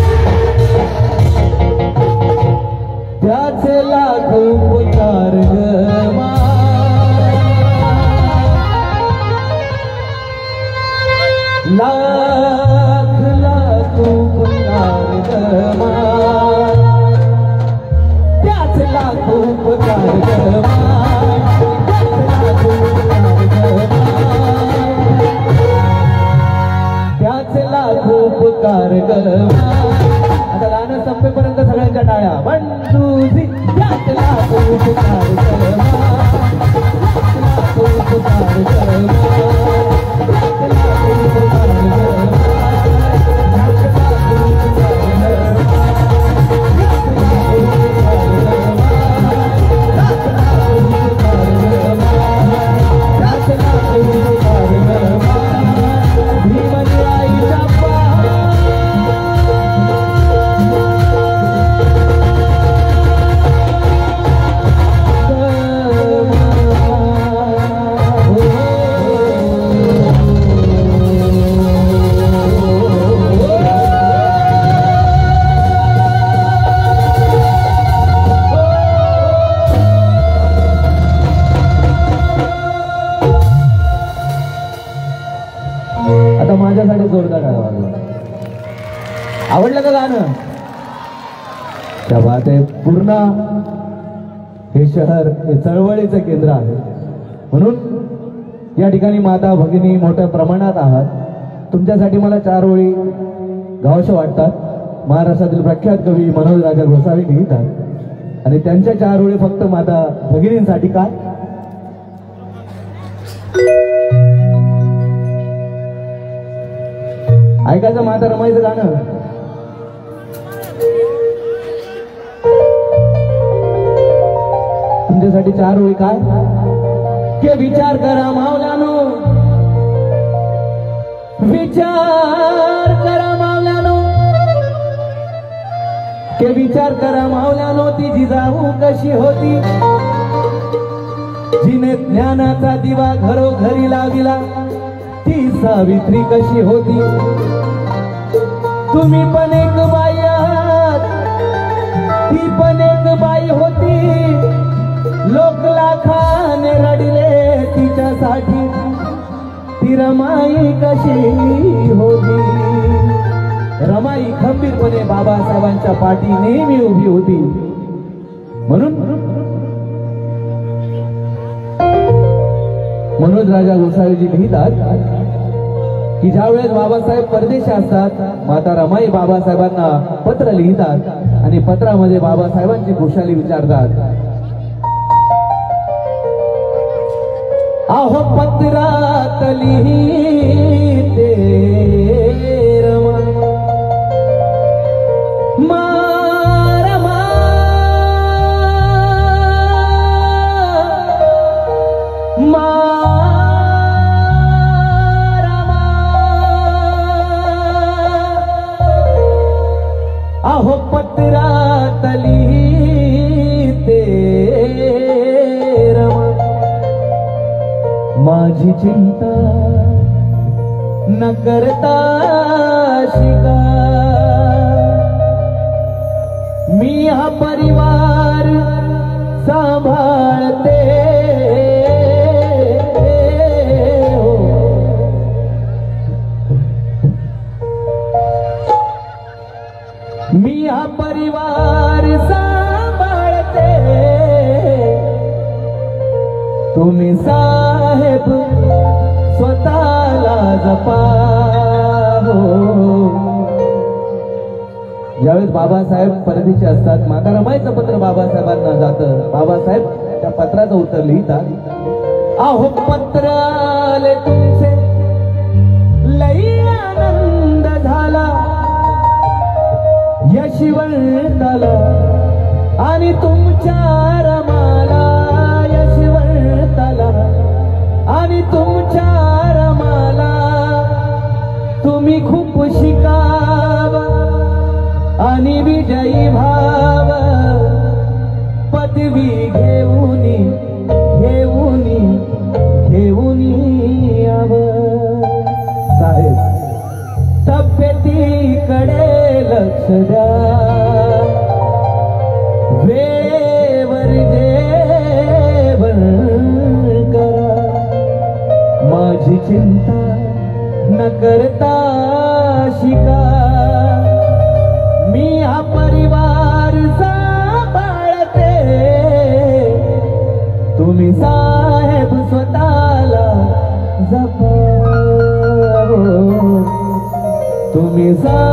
त्याचे लाख उपकार गमा, लाख लाख उपकार गमा, त्याचे लाख उपकार गमा, त्याचे लाख उपकार गमा। आता गाणं संपेपर्यंत सगळ्यांच्या टाळ्या, 1 2 3। त्याचे लाख उपकार गमा, लाख उपकार गमा, माझ्यासाठी जोरदार आवाज। आवडलं का गाणं? त्या बात आहे। पूर्णा हे शहर हे चळवळीचं केंद्र आहे, म्हणून या ठिकाणी माता भगिनी मोठ्या प्रमाणात आहात। तुमच्यासाठी मला 4 ओळी गावशा वाटतात. महाराष्ट्रातील प्रख्यात कवी मनोज राजा गोसावी लिहितात आणि त्यांच्या 4 ओळी फक्त माता भगिनींसाठी. काय ऐकायचं माता रमाईचं गाणं. तुमच्यासाठी 4 ओळी. काय के विचार करा मावल्यानो, विचार करा मावल्यानो, के विचार करा मावल्यानो. ती जिजाऊ कशी होती, जिने ज्ञानाचा दिवा घरोघरी लाविला. ती सावित्री कशी होती. तुम्ही पण एक बाई आहात, ती पण एक बाई होती. लोक लाखाने रडले तिच्यासाठी. ती रमाई कशी होती. रमाई खंबीरपणे बाबासाहेबांच्या पाठी नेहमी उभी होती. म्हणून मनोज राजा गोसावीजी लिहितात की ज्यावेळेस बाबासाहेब परदेशी असतात, माता रमाई बाबासाहेबांना पत्र लिहितात आणि पत्रामध्ये बाबासाहेबांची खुशाली विचारतात. आहो पत्रात लिहिते रमा, रमा, आहो पत्रात लिहिते रमा. माझी चिंता न करता शिका. मी हा परिवार सांभाळते. मी हा परिवार सांभाळते. तुम्ही साहेब स्वतःला जपा. ज्यावेळेस बाबासाहेब परदेशी असतात, माता रमाईचं पत्र बाबासाहेबांना जातं. बाबासाहेब त्या पत्राचं उत्तर लिहितात. आहो पत्र आले तुमचे लई आनंद झाला. यशवंताला आणि तुमच्या रमाला. यशवंताला आणि तुमच्या रमाला. तुम्ही खूप शिकाव आणि विजयी भाव. पदवी घेऊनी घेऊनी घेऊनी याव. साहेब तब्येतीकडे लक्ष द्या. वेळेवर जेवण करा. माझी चिंता न करता शिका. मी हा परिवार सांभाळते. तुम्ही साहेब स्वतःला जपा. तुम्ही साहेब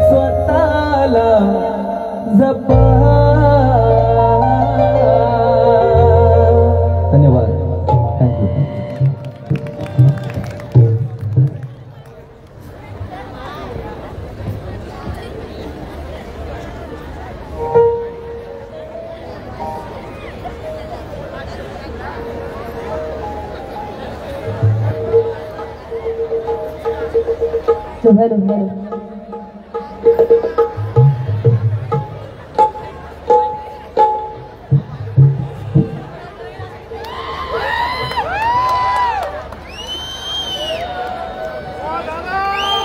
स्वतःला जपा. धन्यवाद. Thank you.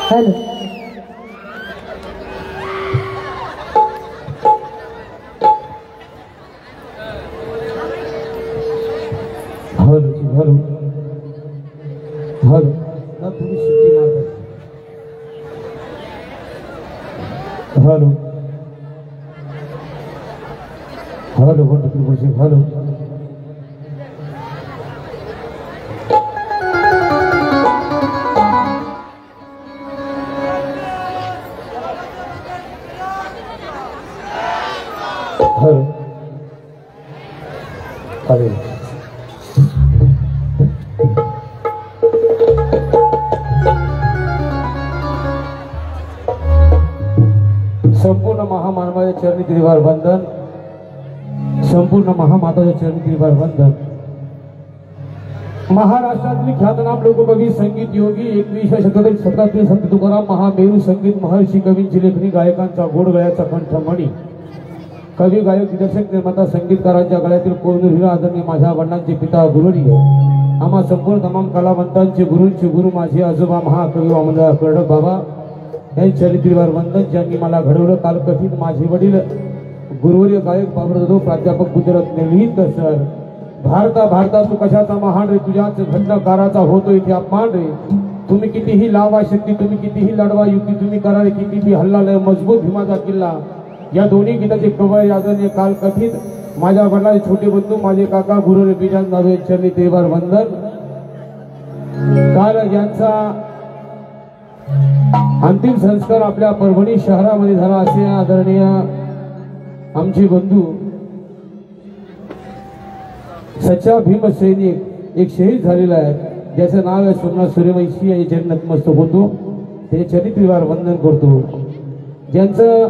Hello hello hello hello ना तुम्ही शिट्टी मारता. हॅलो हॅलो 1 2 3 4 हॅलो संपूर्ण महामानवाच्या चरणी त्रिवार वंदन, संपूर्ण महामाताच्या चरणी त्रिवार वंदन. महाराष्ट्रातील ख्यातनाम लोककवी संगीत योगी 21व्या शतकातील संत तुकाराम महामेरू संगीत महर्षी कवींची लेखणी गायकांचा गोड गळ्याचा कंठमणी, कवी गायक दिग्दर्शक निर्माता संगीतकारांच्या गळ्यातील कोहिनूर हिरा आदरणीय माझ्या वडिलांचे पिता गुरुवर्य, आम्हा संपूर्ण तमाम कलावंतांचे गुरूंचे गुरु माझे आजोबा महाकवी वामनराव कर्डक बाबा यांचे चरित्रीवार वंदन. ज्यांनी मला घडवलं कालकथित माझे वडील गुरुवर्य गायक बाबूराव प्राध्यापक गुजरत्न लिहित सर. भारता तू कशाचा महान रे, तुझ्याच घटनाकाराचा होतो इथे अपमान रे. तुम्ही कितीही लावा शक्ती, तुम्ही कितीही लढवा युक्ती, तुम्ही करा रे किती हल्ला लय मजबूत भीमाचा किल्ला. या दोन्ही गीताचे कवय आदरणीय काल कथित माझ्या वडिलांचे छोटे बंधू माझे काका गुरुवर्य बिजान नावे चरणी त्रिवार वंदन. काल यांचा अंतिम संस्कार आपल्या परभणी शहरामध्ये झाला. असे आदरणीय आमचे बंधू सच्चा भीम सैनिक एक शहीद झालेला आहे, ज्याचं नाव आहे सोमनाथ सूर्यवंशी. या चरणी नतमस्तक होतो, ते चरित्रीवार वंदन करतो. ज्यांचं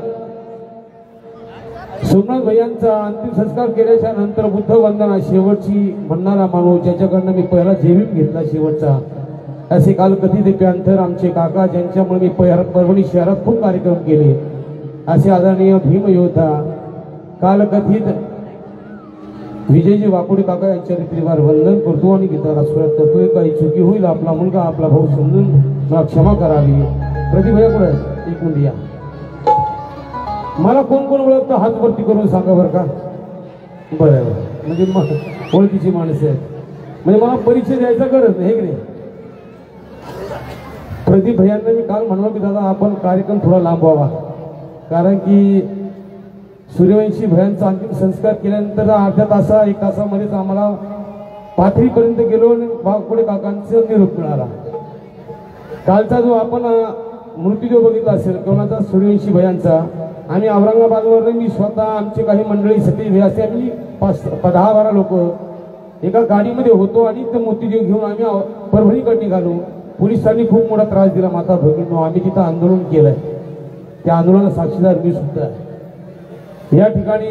सोमनाथ भैयांचा अंतिम संस्कार केल्याच्या नंतर बुद्ध वंदना शेवटची म्हणणारा माणूस, ज्याच्याकडनं मी पहिला जेवीम घेतला शेवटचा, असे काल कथित पॅन्थर आमचे काका, ज्यांच्यामुळे मी परभणी शहरात खूप कार्यक्रम केले. असे आदरणीय भीम योद्धा काल कथित विजयजी वाकोडे काका यांच्या त्रिवार वंदन करतो आणि गीताला सुरुवात करतोय. काही चुकी होईल आपला मुलगा आपला भाऊ समजून मला क्षमा करावी. प्रतिभया कुठे एक मिनिट या. मला कोण कोण ओळखतं हात वरती करून सांगा बरं का. बरं म्हणजे ओळखीची माणसं आहेत, म्हणजे मला परिचय द्यायचा गरज नाही, हे की नाही. प्रदीप भैयांना मी काल म्हणलो की दादा आपण कार्यक्रम थोडा लांबवावा, कारण की सूर्यवंशी भयांचा अंतिम संस्कार केल्यानंतर अर्ध्या तासा एक तासामध्येच आम्हाला पाथरीपर्यंत गेलो आणि वाकोडे काकांचा निरोप मिळाला. कालचा जो आपण मृत्यूदेव बघितला असेल कोणाचा, सूर्यवंशी भयांचा. आम्ही औरंगाबादवर मी स्वतः आमचे काही मंडळी सतीश भैया असे आम्ही 10-12 लोक एका गाडीमध्ये होतो आणि ते मृत्यूदेव घेऊन आम्ही परभणीकडे निघालो. पोलिसांनी खूप मोठा त्रास दिला माता भगिनींनो. आम्ही तिथं आंदोलन केलंय, त्या आंदोलनाला साक्षीदार मी सुद्धा. या ठिकाणी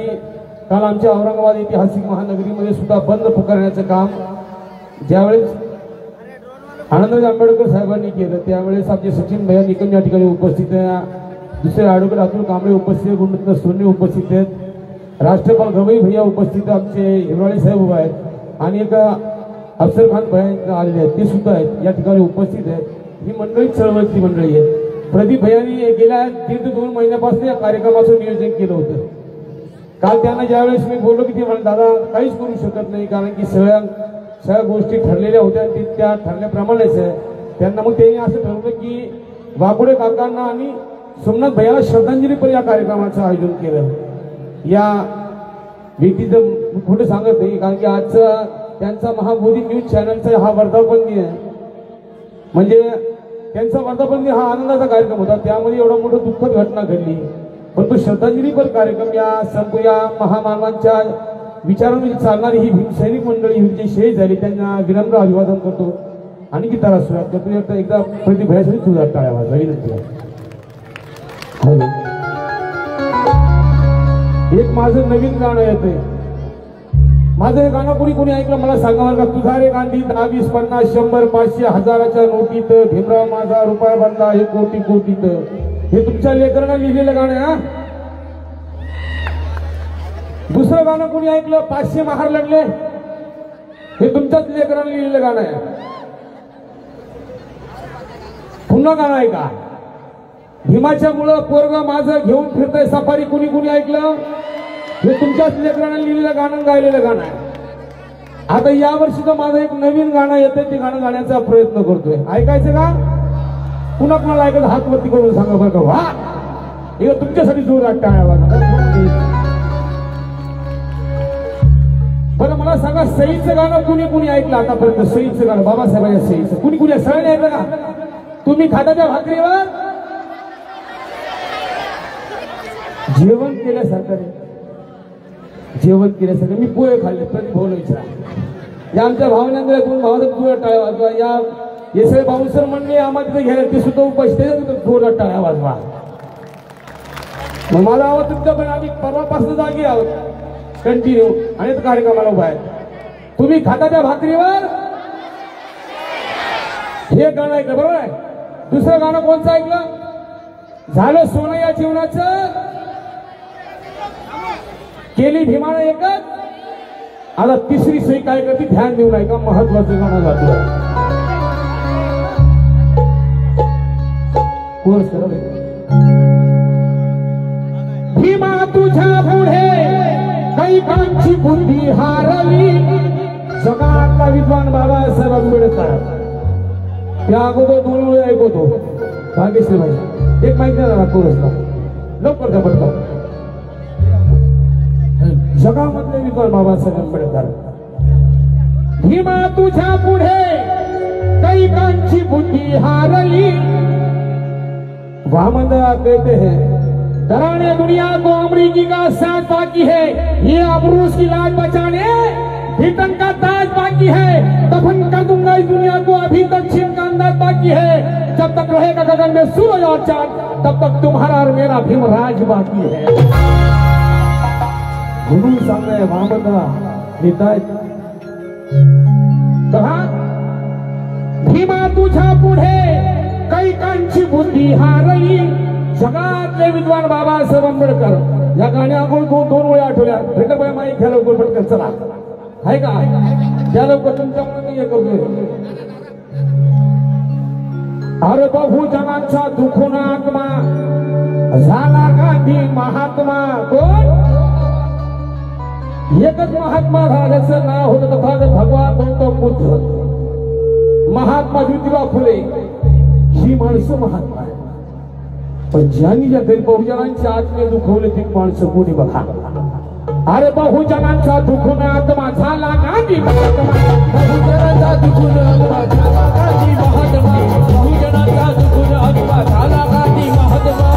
काल आमच्या औरंगाबाद ऐतिहासिक महानगरीमध्ये सुद्धा बंद पुकारण्याचं काम ज्यावेळेस आनंदराज आंबेडकर साहेबांनी केलं, त्यावेळेस आमचे सचिन भैया निकम या ठिकाणी उपस्थित आहे, दुसरे ॲडव्होकेट अतुल कांबळे उपस्थित आहेत, गुणरत्न सोन्ने उपस्थित आहेत, राष्ट्रपाल गवई भैया उपस्थित, आमचे हिरवाळे साहेब उभा आहेत आणि एक अफसर खान भैया आलेले आहेत, ते सुद्धा आहेत या ठिकाणी उपस्थित आहेत. ही मंडळी चळवळती मंडळी आहे. प्रदीप भैयांनी गेल्या 1.5-2 महिन्यापासून या कार्यक्रमाचं नियोजन केलं होतं. काल त्यांना ज्यावेळेस मी बोललो की ते म्हणे दादा काहीच करू शकत नाही, कारण की सगळ्या गोष्टी ठरलेल्या होत्या, त्या ठरल्याप्रमाणेच आहे. त्यांना मग त्यांनी असं ठरवलं की वाकोडे काकांना आणि सोमनाथ भैयाला श्रद्धांजलीपर या कार्यक्रमाचं आयोजन केलं. या व्यक्तीचं कुठे सांगत नाही, कारण की आजचा त्यांचा महाबोधी न्यूज चॅनलचा हा वर्धापन दिन आहे. म्हणजे त्यांचा वर्धापन दिन हा आनंदाचा कार्यक्रम होता, त्यामध्ये एवढा मोठं दुःखद घटना घडली. पण तो श्रद्धांजलीपर कार्यक्रम या महामानवांच्या विचारांमध्ये चालणारी ही भीमसैनिक मंडळी ही जी शहीद झाली त्यांना विनम्र अभिवादन करतो आणि गीताला सुरुवात करतो. एकदा प्रदीप भैयासाठी सुद्धा टाळ्या वाजवा विनंती. हॅलो, एक माझं नवीन गाणं येतंय. माझं हे गाणं कोणी ऐकलं मला सांगा बरं का. तुझा रे गांधी 10, 20, 50, 100, 500, 1000च्या नोटीत, भीमराव माझा रुपया बनला हे कोटीत. हे तुमच्या लेकरांना लिहिलेलं गाणं आहे. दुसरं गाणं कोणी ऐकलं 500 महार लढले, हे तुमच्याच लेकरांना लिहिलेलं गाणं आहे. पुन्हा गाणं आहे का भीमाच्या मुळे पोरग माझं घेऊन फिरतय सफारी, कुणी ऐकलं, हे तुमच्याच लेकरांना लिहिलेलं गाणं गायलेलं गाणं आहे. आता यावर्षी तर माझं एक नवीन गाणं येतंय, ते गाणं गाण्याचा प्रयत्न करतोय. ऐकायचं का? पुन्हा कुणाला ऐकत हात वरती करून सांगा बरं का. वा, हे तुमच्यासाठी जोरात टाळ्या वाजवा. बरं मला सांगा सईचं गाणं कुणी ऐकलं आतापर्यंत? सईचं गाणं बाबासाहेबांच्या सईचं कुणी सगळ्यांनी ऐकलं का? तुम्ही खात्याच्या भाकरीवर जेवण केल्यासारखं मी पोहे खाल्ले. प्रदीप भाऊला विचारा. या आमच्या भावनेंद्र 2 भावाचा जोरात टाळ्या वाजवा. या येसळे बाउन्सर म्हणले आम्हाला तिथे घ्यायला, ते सुद्धा उपस्थित जोरात टाळ्या वाजवा. मग मला हवं तुमच्या पण आम्ही परवापासून जागी आहोत कंटिन्यू आणि कार्यक्रमाला उभा आहे. तुम्ही खाताच्या भाकरीवर हे गाणं ऐकलं बरोबर आहे. दुसरं गाणं कोणतं ऐकलं? झालं सोनं या जीवनाचं, केली भीमानं एकच. आता तिसरी सोयी काय करते ध्यान देऊ नये का? महत्वाचं गाणं जातो कोर्स करत. भीमा तुझ्या पुढे कैकांची बुद्धी हारली. जगातला विद्वान बाबासाहेब आंबेडकर त्या अगोदर 2 वेळा ऐकवतो. भाग्यश्री भाई एक माहिती नाही कोर्सला लवकर द्या पडतात. जगामधले विद्वान बाबासाहेब आंबेडकर. भीमा तुझ्या पुढे कैकांची बुद्धी हारली. वामनदा कहते हैं डराने दुनिया को अमरीकी का साथ बाकी है, ये अबरूस की लाज बचाने ब्रिटेन का ताज बाकी है. दफन कर दूंगा इस दुनिया को, अभी तक चीन का अंदाज बाकी है. जब तक रहेगा गगन में सूरज और चांद, तब तक तुम्हारा और मेरा भीमराज बाकी है. म्हणून सांगताय वामनदा लिहिताय कहा भीमा तुझ्या पुढे कैकांची बुद्धी हारली. जगातले विद्वान बाबासाहेब आंबेडकर या गाण्यावर 2 वेळा आठवल्या. भेटल बाई माईक घ्या लवकर पटकन चला आहे का त्या लवकर तुमच्या मनात हे करतोय. अरे बहुजनांचा दुखून आत्मा झाला गांधी महात्मा. कोण? एकच महात्मा झाल्याचं नाव होतं तथागत भगवान गौतम बुद्ध. महात्मा ज्योतिबा फुले ही माणसं महात्मा आहे. पण ज्यांनी ज्या काही बहुजनांच्या आत्मे दुखवले ती माणसं कोणी बघा. अरे बहुजनांचा दुखून आत्मा झाला गांधी महात्मा. बहुजनांचा दुखून आत्मा झाला गांधी महात्मा. बहुजनांचा दुखून आत्मा झाला गांधी महात्मा.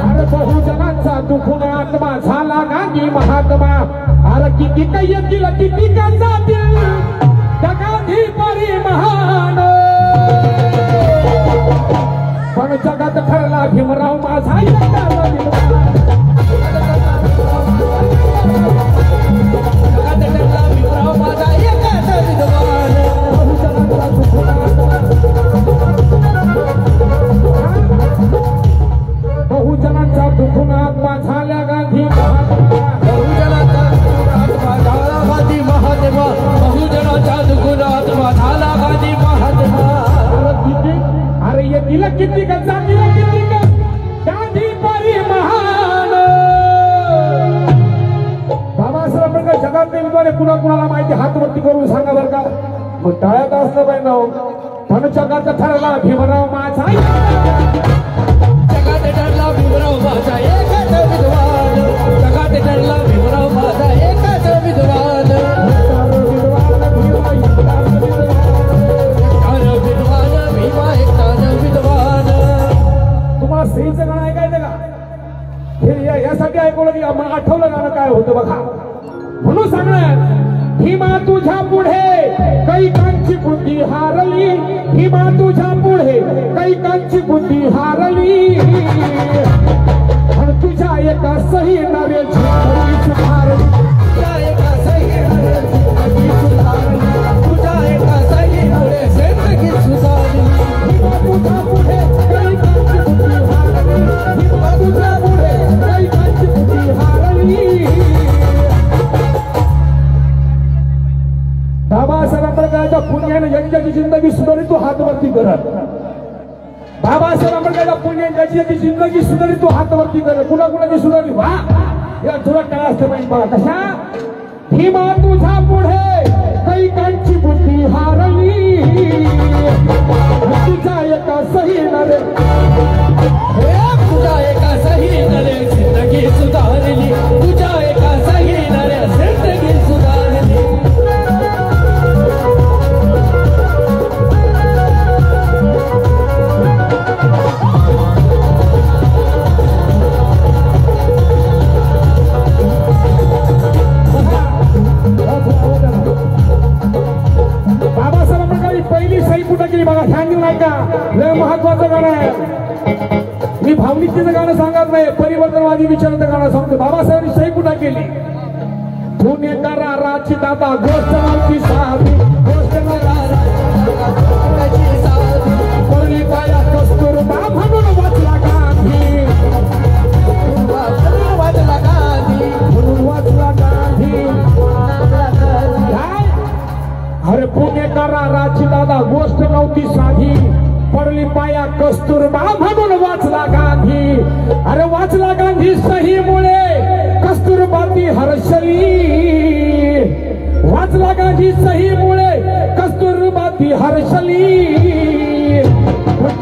अरे बहुजनांचा दुखून आत्मा झाला गांधी महात्मा. अरे किती काही येतील किती का जातील त्या गांधी परी महान. पण जगात ठरला भीमराव माझा जगात ठरला भीमराव माझा एकाच विद्वान. बहुजनांचा दुखून आत्मा झाल्या गांधी महात्मा. बहुजनांचा दुखून आत्मा झाला गांधी महात्मा. बहुजनांचा दुखून आत्मा झाला गांधी महात्मा. अरे ये दिल किती का जातील किती का गांधी परी महान. बाबासाहेब आंबेडकर जगातले विद्वान कुणाला माहिती हात वरती करून सांगा बरं का. मग टाळ्यात असलं पाहिजे. पण जगात ठरला भीमराव माझा जगात ठरला भीमराव माझा एकाच विद्वान. जगात ठरला भीमराव माझा एकाच विद्वान. तुम्हाला सहीचं गाणं ऐकायचं का? हे यासाठी ऐकवलं की मला आठवलं गाणं काय होतं बघा. म्हणून सांगणार भीमा तुझ्या पुढे कैकांची बुद्धी हारली. भीमा तुझ्या पुढे कैकांची बुद्धी हारली. आणि तुझ्या एका सही नव्याची सुधारली. तुझ्या एका सही नव्याची सुधारली. तुझ्या एका सही मुळे जिंदगी सुधारली. भीमा तुझ्या पुढे कैकांची बुद्धी हारली. भीमा तुझ्या पुढे कैकांची बुद्धी हारली. बाबासाहेब आंबेडकरांच्या पुण्याने ज्यांची जिंदगी सुधारली तो हात वरती करत. बाबासाहेब आंबेडकरांच्या पुण्याने ज्याची जिंदगी सुधारली तो हात वरती करत. कुणाकुणाची सुधारली वा या थोडा टाळा असते पाहिजे बघा कशा. भीमा तुझ्या पुढे कैकांची बुद्धी हारली. तुझ्या एका सही नरे तुझ्या एका सही नरे जिंदगी सुधारली. तुझ्या एका सही नरे जिंदगी सुधारली. बाबासाहेब आंबेडकरांनी पहिली सही कुठं केली बघा. ध्यान देऊ नाही का? लय महत्वाचं गाणं आहे. मी भावनिकतेचं गाणं सांगत नाही, परिवर्तनवादी विचाराचं गाणं सांगतो. बाबासाहेबांनी सही कुठं केली? पुणेकराची दादा गोष्ट नव्हती साधी, गोष्ट पडली पाया कस्तुरबा म्हणून वाचला गांधी, म्हणून वाचला गांधी. अरे पुणेकराची दादा गोष्ट नव्हती साधी, पडली पाया कस्तुरबा म्हणून वाचला गांधी. अरे वाचला गांधी सहीमुळे कस्तुरबा ती हर्षली, वाचला गांधी सहीमुळे कस्तुरबा ती हर्षली.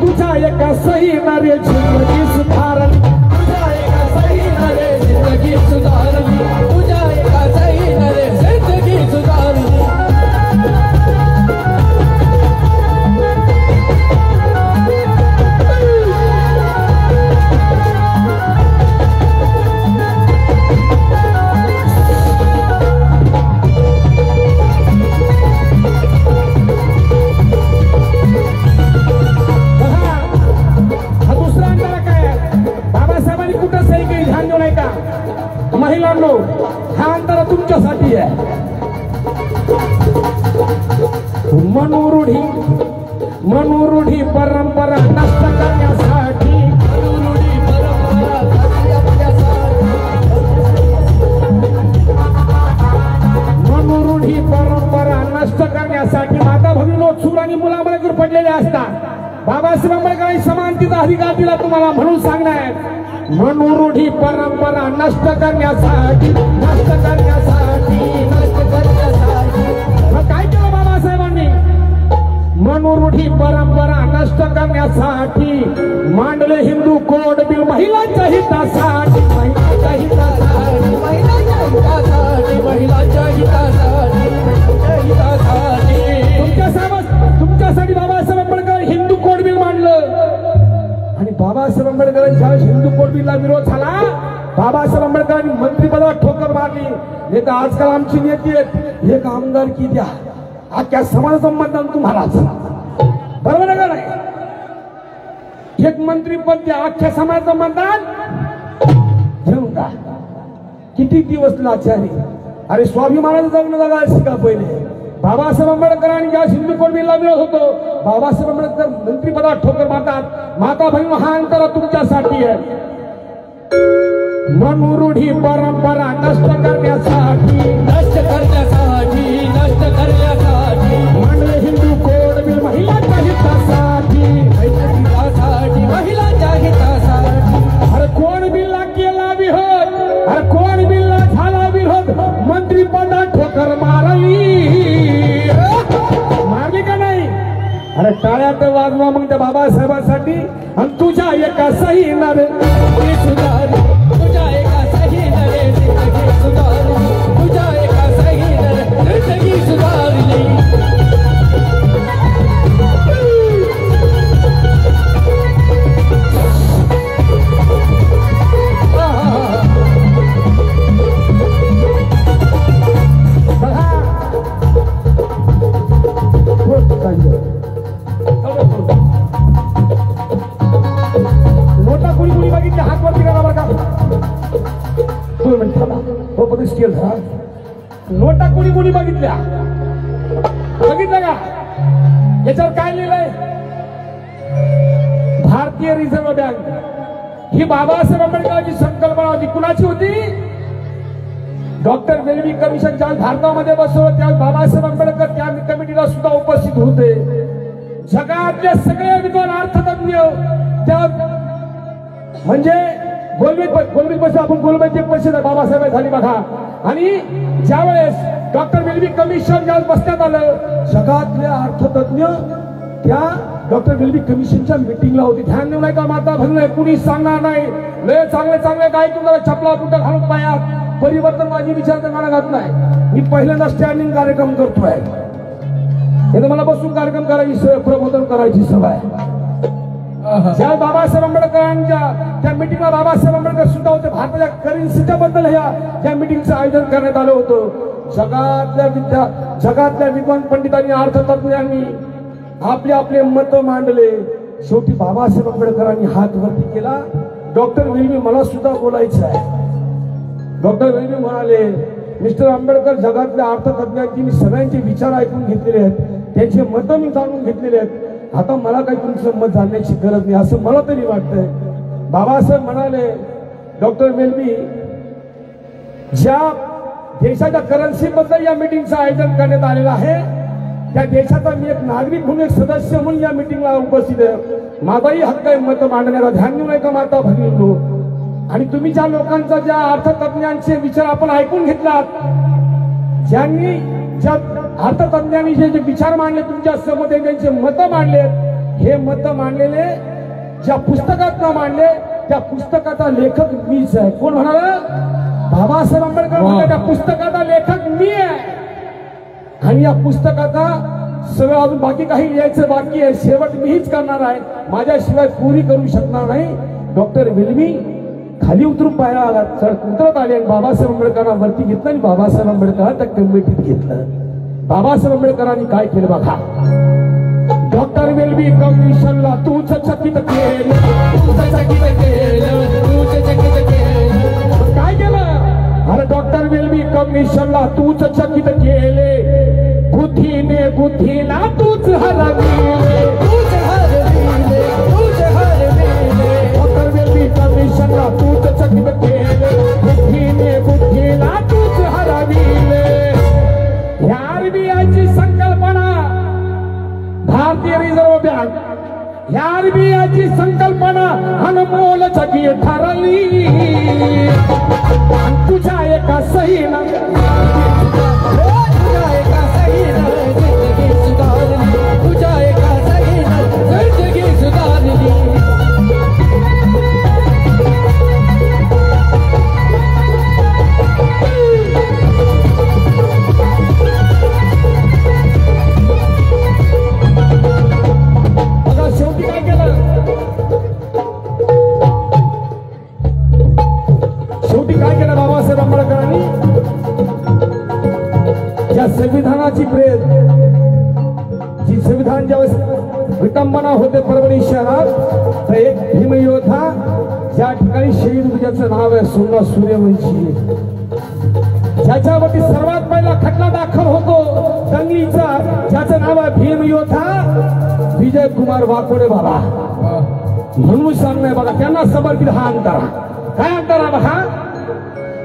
तुझ्या एका सहीनं रे जिंदगी सुधारली, तुझ्या एका सहीनं रे जिंदगी सुधारली, तुझ्या एका सहीनं रे जिंदगी सुधारली. महिलांनो, हा अंतरा तुमच्यासाठी आहे. मनोरूढी परंपरा नष्ट करण्यासाठी, मनोरूढी परंपरा नष्ट करण्यासाठी माता भगिनीनो, चूल आणि मुलामुळे पडलेले असतात. बाबासाहेब आंबेडकरांनी समानतेचा अधिकार दिला तुम्हाला, म्हणून सांगणार मनोरूढी परंपरा नष्ट करण्यासाठी, नष्ट करण्यासाठी, नष्ट करण्यासाठी. मग काय केलं बाबासाहेबांनी? मनोरूढी परंपरा नष्ट करण्यासाठी मांडले हिंदू कोड बिल, महिलांच्या हितासाठी, महिलांच्या हितासाठी, महिलांच्या हितासाठी, महिलांच्या हितासाठी, तुमच्यासाठी बाबासाहेब आंबेडकर हिंदू कोड बिल मांडलं. आणि बाबासाहेब आंबेडकरांच्या हिंदू कोड बिलला विरोध झाला. बाबासाहेब आंबेडकरांनी मंत्रिपदावर ठोकर मारली. नाही तर आजकाल आमची नेते आहेत, एक आमदारकी द्या, अख्ख्या समाजाचं मतदान तुम्हालाच. बरोबर आहे का नाही? एक मंत्रीपद द्या, अख्ख्या समाजाचं मतदान घेऊन का? किती दिवस लाचारी. अरे स्वाभिमानाचं जगणं जगायला शिका पहिले. बाबासाहेब आंबेडकरांनी ज्या हिंदू कोड बिलला विरोध होतो, बाबासाहेब आंबेडकर मंत्रिपदावर ठोकर मारतात. माता बहिणी, हा अंतरा तुमच्यासाठी आहे. मनोरूढी परंपरा नष्ट करण्यासाठी, नष्ट करण्यासाठी, नष्ट करण्यासाठी मांडले हिंदू कोड बिल, महिलांच्या हितासाठी, हितासाठी, महिलांच्या हितासाठी. अरे कोण बिलला केला विरोध, अरे कोण बिलला झाला विरोध, मंत्रिपदात ठोकर मारली. मारली का नाही? अरे टाळ्या तर वाजवा मग त्या बाबासाहेबांसाठी. आणि तुझ्या एका सहीनं रे सुधारली, तुझ्या एका सहीनं रे जिंदगी सुधारली, तुझ्या एका सहीनं रे जिंदगी सुधारली. नोटा कुणी कुणी बघितल्या? हात वरती करा बरं का. हो स्केल झाला. नोटा कुणी कुणी बघितल्या? बघितलं का? याच्यावर काय लिहिलंय? भारतीय रिझर्व्ह बँक. ही बाबासाहेब आंबेडकरांची संकल्पना होती. कुणाची होती? डॉक्टर वेल्वी कमिशन ज्या भारतामध्ये बसवलं, त्या बाबासाहेब आंबेडकर त्या कमिटीला सुद्धा उपस्थित होते. जगातले सगळे विद्वान अर्थतज्ञ त्या, म्हणजे गोलमेज परिषद, आपण गोलमेज परिषद बाबासाहेब झाली बघा. आणि ज्यावेळेस डॉक्टर वेल्वी कमिशन ज्यावेळेस बसण्यात आलं, जगातले अर्थतज्ञ त्या डॉक्टर वेल्वी कमिशनच्या मिटिंगला होती. ध्यान देऊ नये का माता भगिनी? कुणी सांगणार नाही. लय चांगले चांगले काय तुम्हाला चपला पुटं घालून पायात. परिवर्तनवादी विचाराचं गाणं घात नाही. मी पहिल्यांदा स्टँडिंग कार्यक्रम करतोय. हे मला बसून कार्यक्रम करायची सवय, प्रबोधन करायची सवय. ज्या बाबासाहेब आंबेडकरांच्या त्या मिटिंगला बाबासाहेब आंबेडकर सुद्धा होते. भारताच्या करन्सीच्या बद्दल या मिटिंगचं आयोजन करण्यात आलं होतं. जगातल्या विद्वान पंडितांनी, अर्थतज्ञांनी आपले आपले मत मांडले. शेवटी बाबासाहेब आंबेडकरांनी हात वरती केला. डॉक्टर वेल्मी मला सुद्धा बोलायचं आहे. डॉक्टर वेल्मी म्हणाले, मिस्टर आंबेडकर, जगातल्या अर्थतज्ञांची मी सगळ्यांचे विचार ऐकून घेतलेले आहेत, त्यांचे मत मी जाणून घेतलेले आहेत. आता मला काही तुमचं मत जाणण्याची गरज नाही असं मला तरी वाटतंय. बाबासाहेब म्हणाले, डॉक्टर वेल्मी, ज्या देशाच्या करन्सी बद्दल या मीटिंगचं आयोजन करण्यात आलेलं आहे त्या देशाचा मी एक नागरिक म्हणून, एक सदस्य म्हणून या मीटिंगला उपस्थित आहे. माझाही हक्क आहे मत मांडण्याचा. ध्यान देऊ नये का माता भगिनींनो? आणि तुम्ही ज्या लोकांचा, ज्या अर्थतज्ञांचे विचार आपण ऐकून घेतलात, ज्या अर्थतज्ञांनी जे विचार मांडले तुमच्या समोर, त्यांचे मत मांडले, हे मत मांडलेले ज्या पुस्तकात न मांडले त्या पुस्तकाचा लेखक मीच आहे. कोण म्हणाला? बाबासाहेब आंबेडकर म्हणाले, त्या पुस्तकाचा लेखक मी आहे. आणि या पुस्तकाचा सगळं अजून बाकी काही लिहायचं बाकी आहे, शेवट मीच करणार आहे, माझ्याशिवाय पुरी करू शकणार नाही. डॉक्टर वेल्मी खाली उतरून पाहायला आला, उतरत आले आणि बाबासाहेब आंबेडकरांना वरती घेतलं आणि बाबासाहेब आंबेडकर त्या कमिटीत घेतलं. बाबासाहेब आंबेडकरांनी काय केलं बघा. डॉक्टर वेल्मी कमिशनला तूच चकित केलं, काय केलं? अरे डॉक्टर वेल्मी कमिशनला तूच चकित केले, बुद्धीने बुद्धीला तूच हरविले. डॉक्टर वेल्मी कमिशनला तूच चकित केले, बुद्धीने बुद्धीला तूच हरविले. ह्या आरबीआयची संकल्पना, भारतीय रिझर्व्ह बँक, ह्या आरबीआयची संकल्पना अनमोल जगी ठरली. तुझ्या एका सहीनं, तुझ्या एका सहीनं जिंदगी सुधारली, तुझ्या एका सहीनं जिंदगी सुधारली. बघा शेवटी काय केलं? शेवटी काय केलं बाबासाहेब आंबेडकरांनी? या संविधानाची प्रेस, जी संविधान ज्यावेळेस विटंबना होते परभणी शहरात, तर एक भीमयोद्धा ज्या ठिकाणी शहीद, ज्याचं नाव आहे सोमनाथ सूर्यवंशी, ज्याच्यावरती सर्वात पहिला खटला दाखल होतो दंगलीचा, ज्याचं नाव आहे भीमयोद्धा विजय कुमार वाकोडे बाबा. म्हणून सांगणार बघा, त्यांना समर्पित हा अंतरा. काय अंतरा बघा?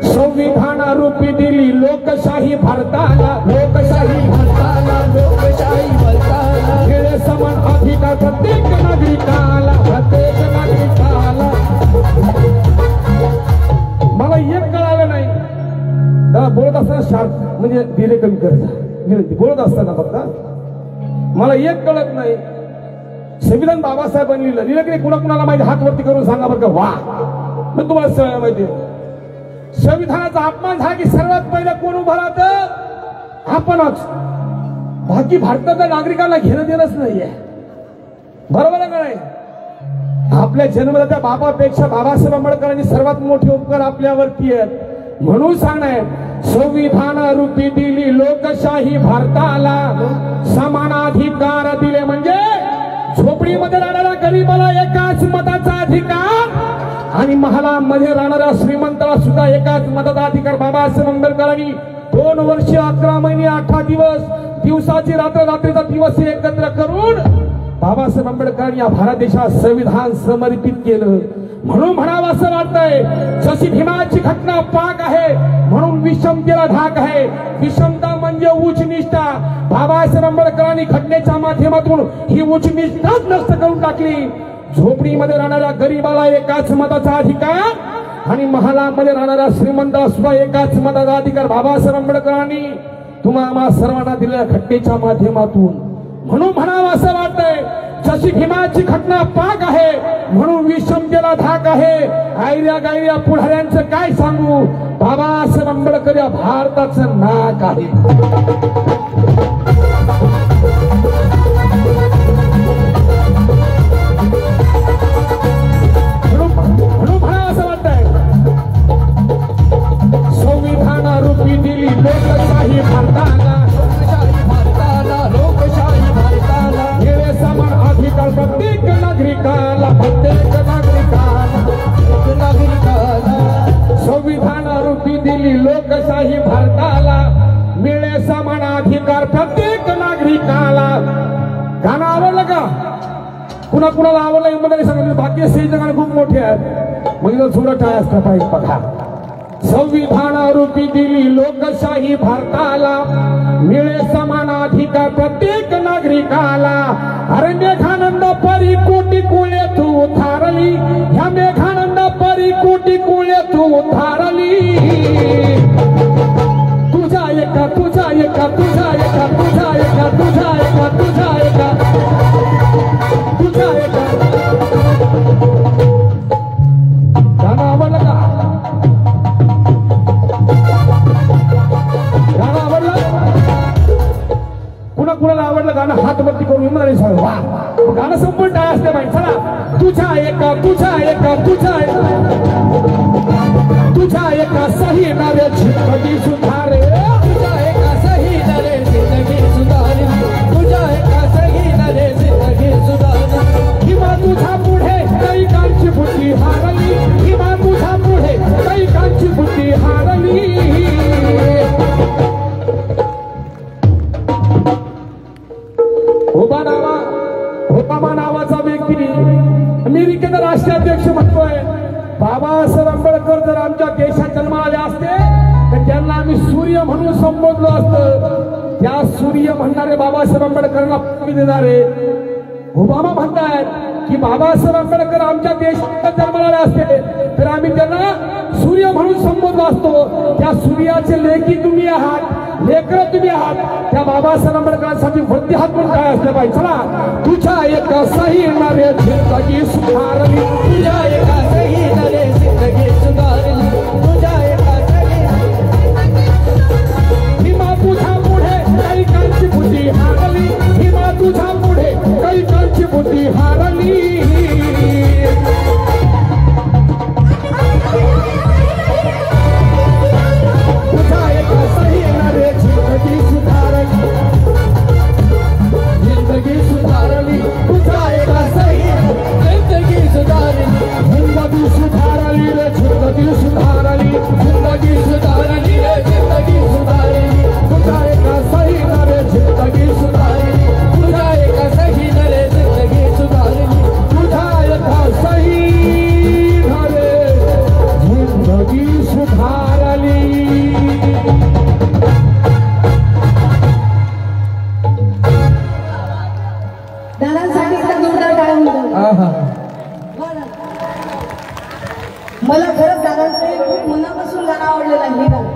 संविधानारूपी दिली लोकशाही भारताला, लोकशाही भारताला, लोकशाही भारताला. खेळ समान अधिकार प्रत्येक नागरिकाला, प्रत्येक नागरिकाला. मला एक कळालं नाही, बोलत असताना शार्प म्हणजे दिले कमी करता, बोलत असताना फक्त मला एक कळत नाही. संविधान बाबासाहेबांनी लिहिलं की कुणाला माहिती? हात वरती करून सांगा बरं का. वा, मग तुम्हाला सगळं माहिती. संविधानाचा अपमान झाला की सर्वात पहिला कोण उभं राहतं? आपणच. बाकी भारताच्या नागरिकांना घेणं देणंच नाहीये. बरोबर आहे का नाही? आपल्या जन्मदात्या बाबापेक्षा बाबासाहेब आंबेडकरांनी सर्वात मोठे उपकार आपल्यावरती आहेत. म्हणून सांगणार, संविधान रूपी दिली लोकशाही भारताला, समानाधिकार दिले म्हणजे झोपडीमध्ये राहणाऱ्या गरीबाला एकाच मताचा अधिकार आणि महालामध्ये राहणाऱ्या श्रीमंताला सुद्धा एकाच मताचा अधिकार. बाबासाहेब आंबेडकरांनी 2 वर्ष 11 महिने 18 दिवस, दिवसाची रात्र, रात्रीचा दिवस एकत्र करून बाबासाहेब आंबेडकरांनी या भारत देशात संविधान समर्पित केलं. म्हणून म्हणावं असं वाटतंय, जशी भीमाची घटना पाक आहे म्हणून विषमतेला धाक आहे. विषमता म्हणजे उच्च निष्ठा. बाबासाहेब आंबेडकरांनी घटनेच्या माध्यमातून ही उच्च निष्ठाच नष्ट करून टाकली. झोपडीमध्ये राहणाऱ्या गरीबाला एकाच मताचा अधिकार आणि महालामध्ये राहणाऱ्या श्रीमंताला सुद्धा एकाच मताचा अधिकार बाबासाहेब आंबेडकरांनी तुम्हाला सर्वांना दिलेल्या घटनेच्या माध्यमातून. म्हणून म्हणावं असं वाटतंय, जशी भीमाची घटना पाक आहे म्हणून विषमतेला धाक आहे. आयऱ्या गायऱ्या पुढाऱ्यांचं काय सांगू, बाबासाहेब आंबेडकर या भारताचं नाक आहे. म्हणून म्हणावं असं वाटतंय, संविधान रूपी दिली लोकशाही भारताला, लोकशाही भारताला, लोकशाही भारताला. समान अधिकार प्रत्येक नागरिकाला प्रत्येक नागरिकाला संविधान रूपी दिली लोकशाही भारताला मिळे समान अधिकार प्रत्येक नागरिकाला. गाणं आवडलं का? कुणाला आवडलं हे मला सांगितलं. बाकी स्टेज गाणं खूप मोठे आहेत म्हणजे थोडं टाळ असलं पाहिजे बघा. संविधान रूपी दिली लोकशाही भारताला मिळे समान अधिकार प्रत्येक नागरिकाला. अरे मेघानंद परी कोटी कुळे तू थारली ह्या मेघानंद परी कोटी कुळे तू थारली. तुझा एका तुझा एका तुझा एका तुझा एका तुझा एका तुझा एका तुझा एका गाणं आवडलं का? गाणं आवडलं? कुणाला आवडलं गाणं हात वरती करून म्हणाले सांग वा. गाणं संपूर्ण टाळ असते बाई. चला तुझा एका तुझा एका तुझा तुझा एका सही नावे जिंदगी सुधारे. तुझा एका सही नावे जिंदगी सुधारे. तुझा एका सही नावे जिंदगी सुधारे. किंवा तुझा पुढे कैकांची बुद्धी हारली. किंवा तुझा पुढे कैकांची बुद्धी हारली. ओबामा नावाचा व्यक्ती अमेरिकेचा राष्ट्राध्यक्ष म्हणतोय बाबासाहेब आंबेडकर जर आमच्या देशात जन्माला आले असते तर त्यांना आम्ही सूर्य म्हणून संबोधलो असतं. त्या सूर्य म्हणणारे बाबासाहेब आंबेडकरांना पदवी देणारे ओबामा म्हणतायत की बाबासाहेब आंबेडकर आमच्या देशात जन्माला आले असते तर आम्ही त्यांना सूर्य म्हणून संबोधलो असतो. त्या सूर्याचे लेखी तुम्ही आहात, लेकर तुम्ही आहात. त्या बाबासाहेब आंबेडकरांसाठी वरती हात म्हणून काय असले पाहिजे. चला तुझ्या एका सही नावे जिंदगी सुधारली. तुझ्या एका सही नावे जिंदगी सुधारली. तुझ्या एका सही हिमा तुझा पुढे कैकांची बुद्धी हारली. हिमा तुझा पुढे कैकांची बुद्धी हारली. तुझा एका सही नावे जिंदगी सुधारली. जिंदगी सुधारली. तुझा एका सही जिंदगी सुधारली. जिंदगी सुधारली रे जिंदगी सुधारली. जिंदगी सुधारली रे जिंदगी सुधारली. तुझा एका सही नावे जिंदगी सुधारली. तुझा एका सही नावे जिंदगी सुधारली. तुझा एका सही नावे जिंदगी सुधारली. दादांसाठी एकदा जोरदार टाळ्या होऊन मला खरंच दादांचं खूप मनापासून गाणं आवडलेलं आहे. हे गाणं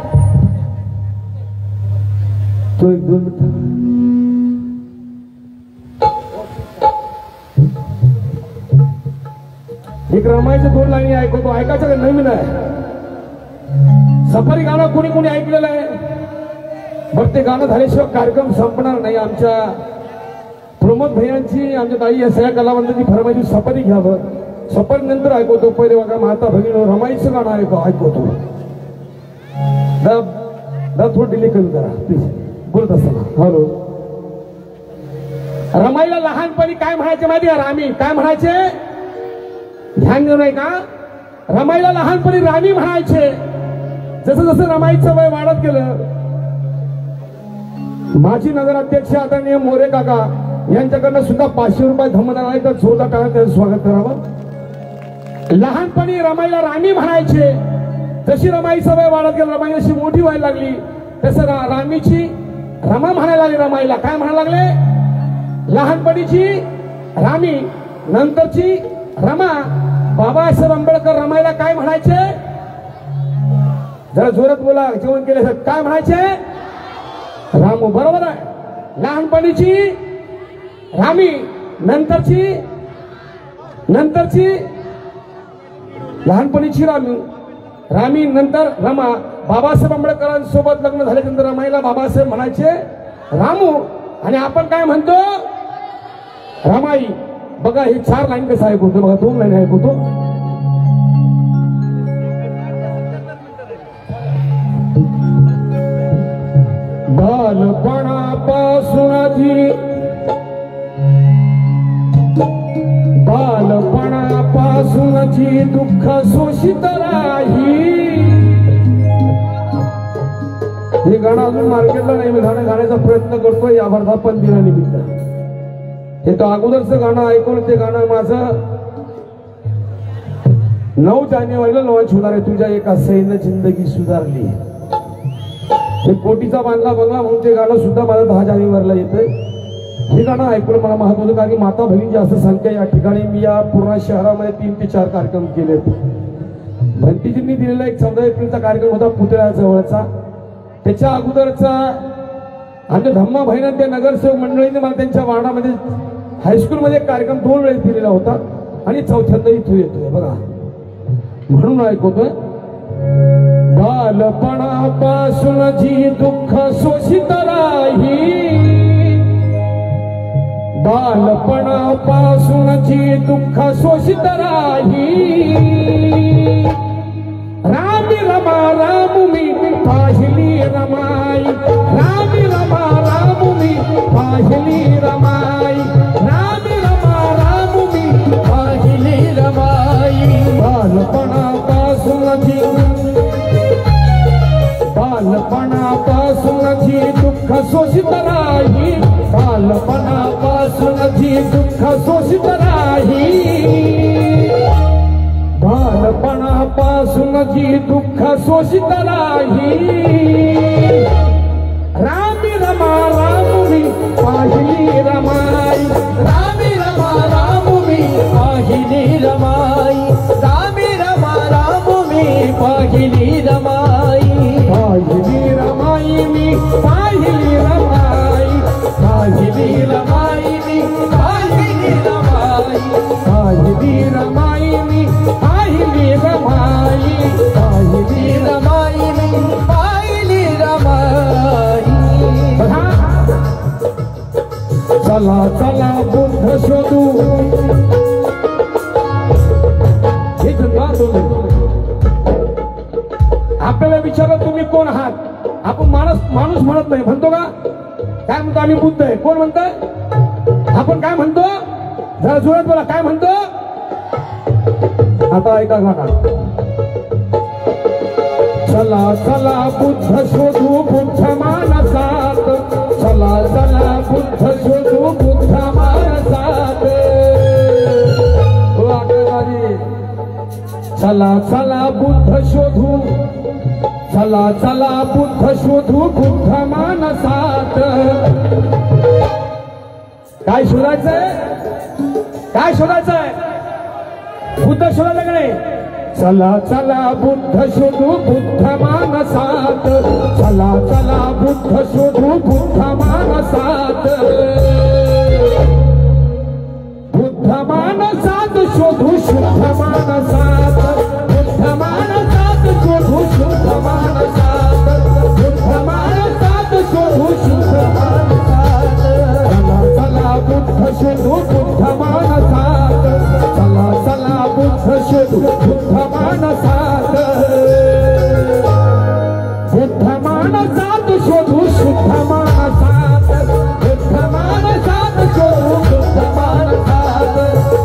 तो एक दोन मिनिट एक रमायचं 2 लाईनी ऐकवतो. ऐकायचं का? नवीन आहे. सफारी गाणं कोणी कोणी ऐकलेलं आहे बरं. ते गाणं झाल्याशिवाय कार्यक्रम संपणार नाही. आमच्या प्रमोद भैयांची आमच्या ताई या सगळ्या कलावंतांची फरमाईशी सफारी घ्यावं. सफारी नंतर ऐकवतो. पहिले बघा माता भगिनी रमाईचं गाणं ऐकवतो. थोडं डिले कमी करा प्लीज बोलत असताना. हॅलो. रमाईला लहानपणी काय म्हणायचे माहिती आहे? रामी काय म्हणायचे? ध्यान देऊ नये का? रमाईला लहानपणी राणी म्हणायचे. जसं जसं रमाईचं वय वाढत गेलं माजी नगराध्यक्ष आदरणीय मोरे काका यांच्याकडनं सुद्धा 500 रुपये धमदार आहे तर जोरदार टाळ्या त्याचं स्वागत करावं. लहानपणी रमाईला राणी म्हणायचे. जशी रमाईचं वय वाढत गेलं रमाई जशी मोठी व्हायला लागली तसं रामीची रमा म्हणायला लागली. रमाईला काय म्हणायला लागले? लहानपणीची रामी नंतरची रमा. बाबासाहेब आंबेडकर रमाईला काय म्हणायचे? जरा जोरात बोला. जेवण केलं काय म्हणायचे? रामू. बरोबर आहे. लहानपणीची रामी नंतरची लहानपणीची रामी नंतर रमा. बाबासाहेब आंबेडकरांसोबत लग्न झाल्यानंतर रमाईला बाबासाहेब म्हणायचे रामू. आणि आपण काय म्हणतो? रमाई. बघा हे 4 लाईन कसं ऐकवतो बघा. 2 लाईन ऐकवतो. बालपणापासून बालपणापासून जी दुःख शोषित राही. हे गाणं अजून मार्केटला नाही, मी गाणं गाण्याचा प्रयत्न करतोय या वर्धापन दिनानिमित्त. हे तर अगोदरचं गाणं ऐकून ते गाणं माझं 9 जानेवारीला लॉन्च होणार आहे. तुझ्या एका सैन्य जिंदगी सुधारली. हे कोटीचा बांधला बंगला म्हणून ते गाणं सुद्धा माझं 10 जानेवारीला येतंय. हे गाणं ऐकून मला महत्वाचं, कारण की माता बहिणींची असं संख्या या ठिकाणी मी या पूर्ण शहरामध्ये 3 ते 4 कार्यक्रम केलेत. भंतीजींनी दिलेला एक 14 एप्रिलचा कार्यक्रम होता पुतळ्याजवळचा. त्याच्या अगोदरचा आमच्या धम्मा बहिणांच्या त्या नगरसेवक मंडळीने मला त्यांच्या वार्डामध्ये हायस्कूलमध्ये एक कार्यक्रम 2 वेळेस दिलेला होता आणि 4थ्यांदा इथं येतोय बघा. म्हणून ऐकतोय. बालपणापासून जी दुःख शोषित राही. बालपणापासून जी दुःख शोषित राही. रामी रमा रामुमी पाहिली रमाई. रामी रमा रामुमी पाहिली रमाई. रामी रमा रामुमी पाहिली रमाई. बालपणापासून जी दुःख शोषित राही. बालपणापासून जी दुःख शोषित राही. बालपणापासून जी दुःख शोषित राही. रामी रमा रामुमी पाहिली रमाई. रामी रमा रामुमी पाहिली रमाई. रामी रमा रामुमी पाहिली रमाई. पाहिली रमाई मी पाहिली रमाई. पाहिली रमाई मी पाहिली रमाई. पाहिली रमाई मी पाहिली रमाई. पाहिली रमाई मी पाहिली रमाई. चला चला बुद्ध शोधू. हे आपल्याला विचारलं तुम्ही कोण आहात, आपण माणूस म्हणत नाही, म्हणतो का? काय म्हणतो? आम्ही बुद्ध आहे. कोण म्हणतोय? आपण काय म्हणतो? जरा जोरात बोला, काय म्हणतो? आता ऐका गाणं. चला चला बुद्ध शोधू बुद्ध मानसात. चला चला बुद्ध शोधू बुद्ध मानसात. चला चला बुद्ध शोधू. चला चला बुद्ध शोधू बुद्ध मानसात. काय शोधायचंय? काय शोधायचंय? बुद्ध शोधायला का नाही? चला चला बुद्ध शोधू बुद्ध मानसात. चला चला बुद्ध शोधू बुद्ध मानसात. बुद्ध मानसात शोधू शुद्ध मानसात. बुद्ध मानसात शोधू शुद्ध मानसात. बुद्ध मानसात शोधू शुद्ध मानसात. चला चला बुद्ध शोधू बुद्ध मानसात. चला चला बुद्ध शोधू बुद्ध मानसात. बुद्ध मानसात शोधू शुद्ध मानसात. बुद्ध मानसात शोधू शुद्ध मानसात.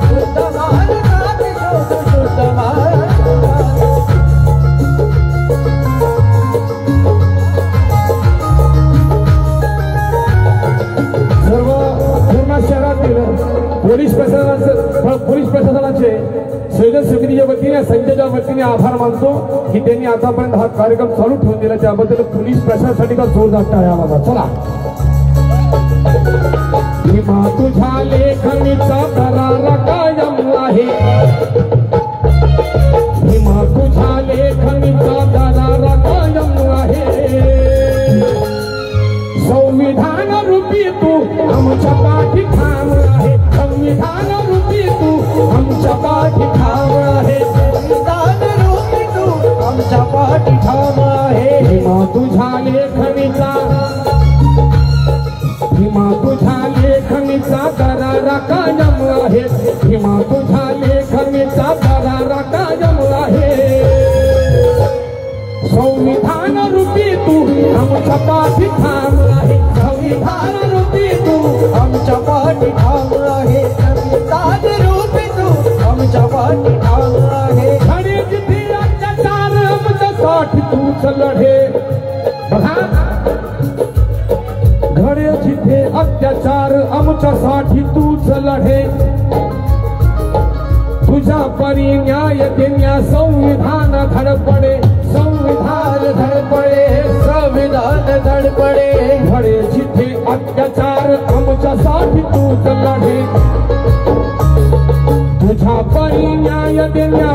बुद्ध मानसात शोधू शुद्ध मानसात. सर्व पूर्ण शहरातील पोलीस प्रशासनाचे संयोजन समितीच्या वतीने संजयच्या वतीने आभार मानतो की त्यांनी आतापर्यंत हा कार्यक्रम चालू ठेवून दिला. त्याबद्दल पोलीस प्रशासनासाठी का जोरदार टाळ्या वाजवा. चला. भीमा तुझ्या लेखणीचा दरारा कायम आहे. भीमा तुझ्या लेखणीचा दरारा कायम आहे. संविधान रूपी तू आमच्या पाठी ठाम आहे. संविधान रूपी तू आमच्या पाठी ठाम आहे. संविधान रूपी तू आमच्या पाठी ठाम आहे. भीमा तुझ्या लेखणीचा. भीमा तुझ्या लेखणीचा दरारा कायम आहे. भीमा तुझ्या लेखणीचा दरारा कायम आहे. संविधान रूपी तू आमच्या पाठी ठाम आहे. संविधान रूपी तू आमच्या पाठी ठाम आहे. संविधान रूपी आमच्यासाठी ठाम आहे. घडे जिथे अत्याचार आमच्यासाठी तूच लढे. बघा, घडे जिथे अत्याचार आमच्यासाठी तूच लढे. तुझ्या परी न्याय देण्या संविधान धडपडे. संविधान धडपडे, संविधान धडपडे. घडे जिथे अत्याचार आमच्यासाठी तूच लढे. तुझ्या परी न्याय देण्या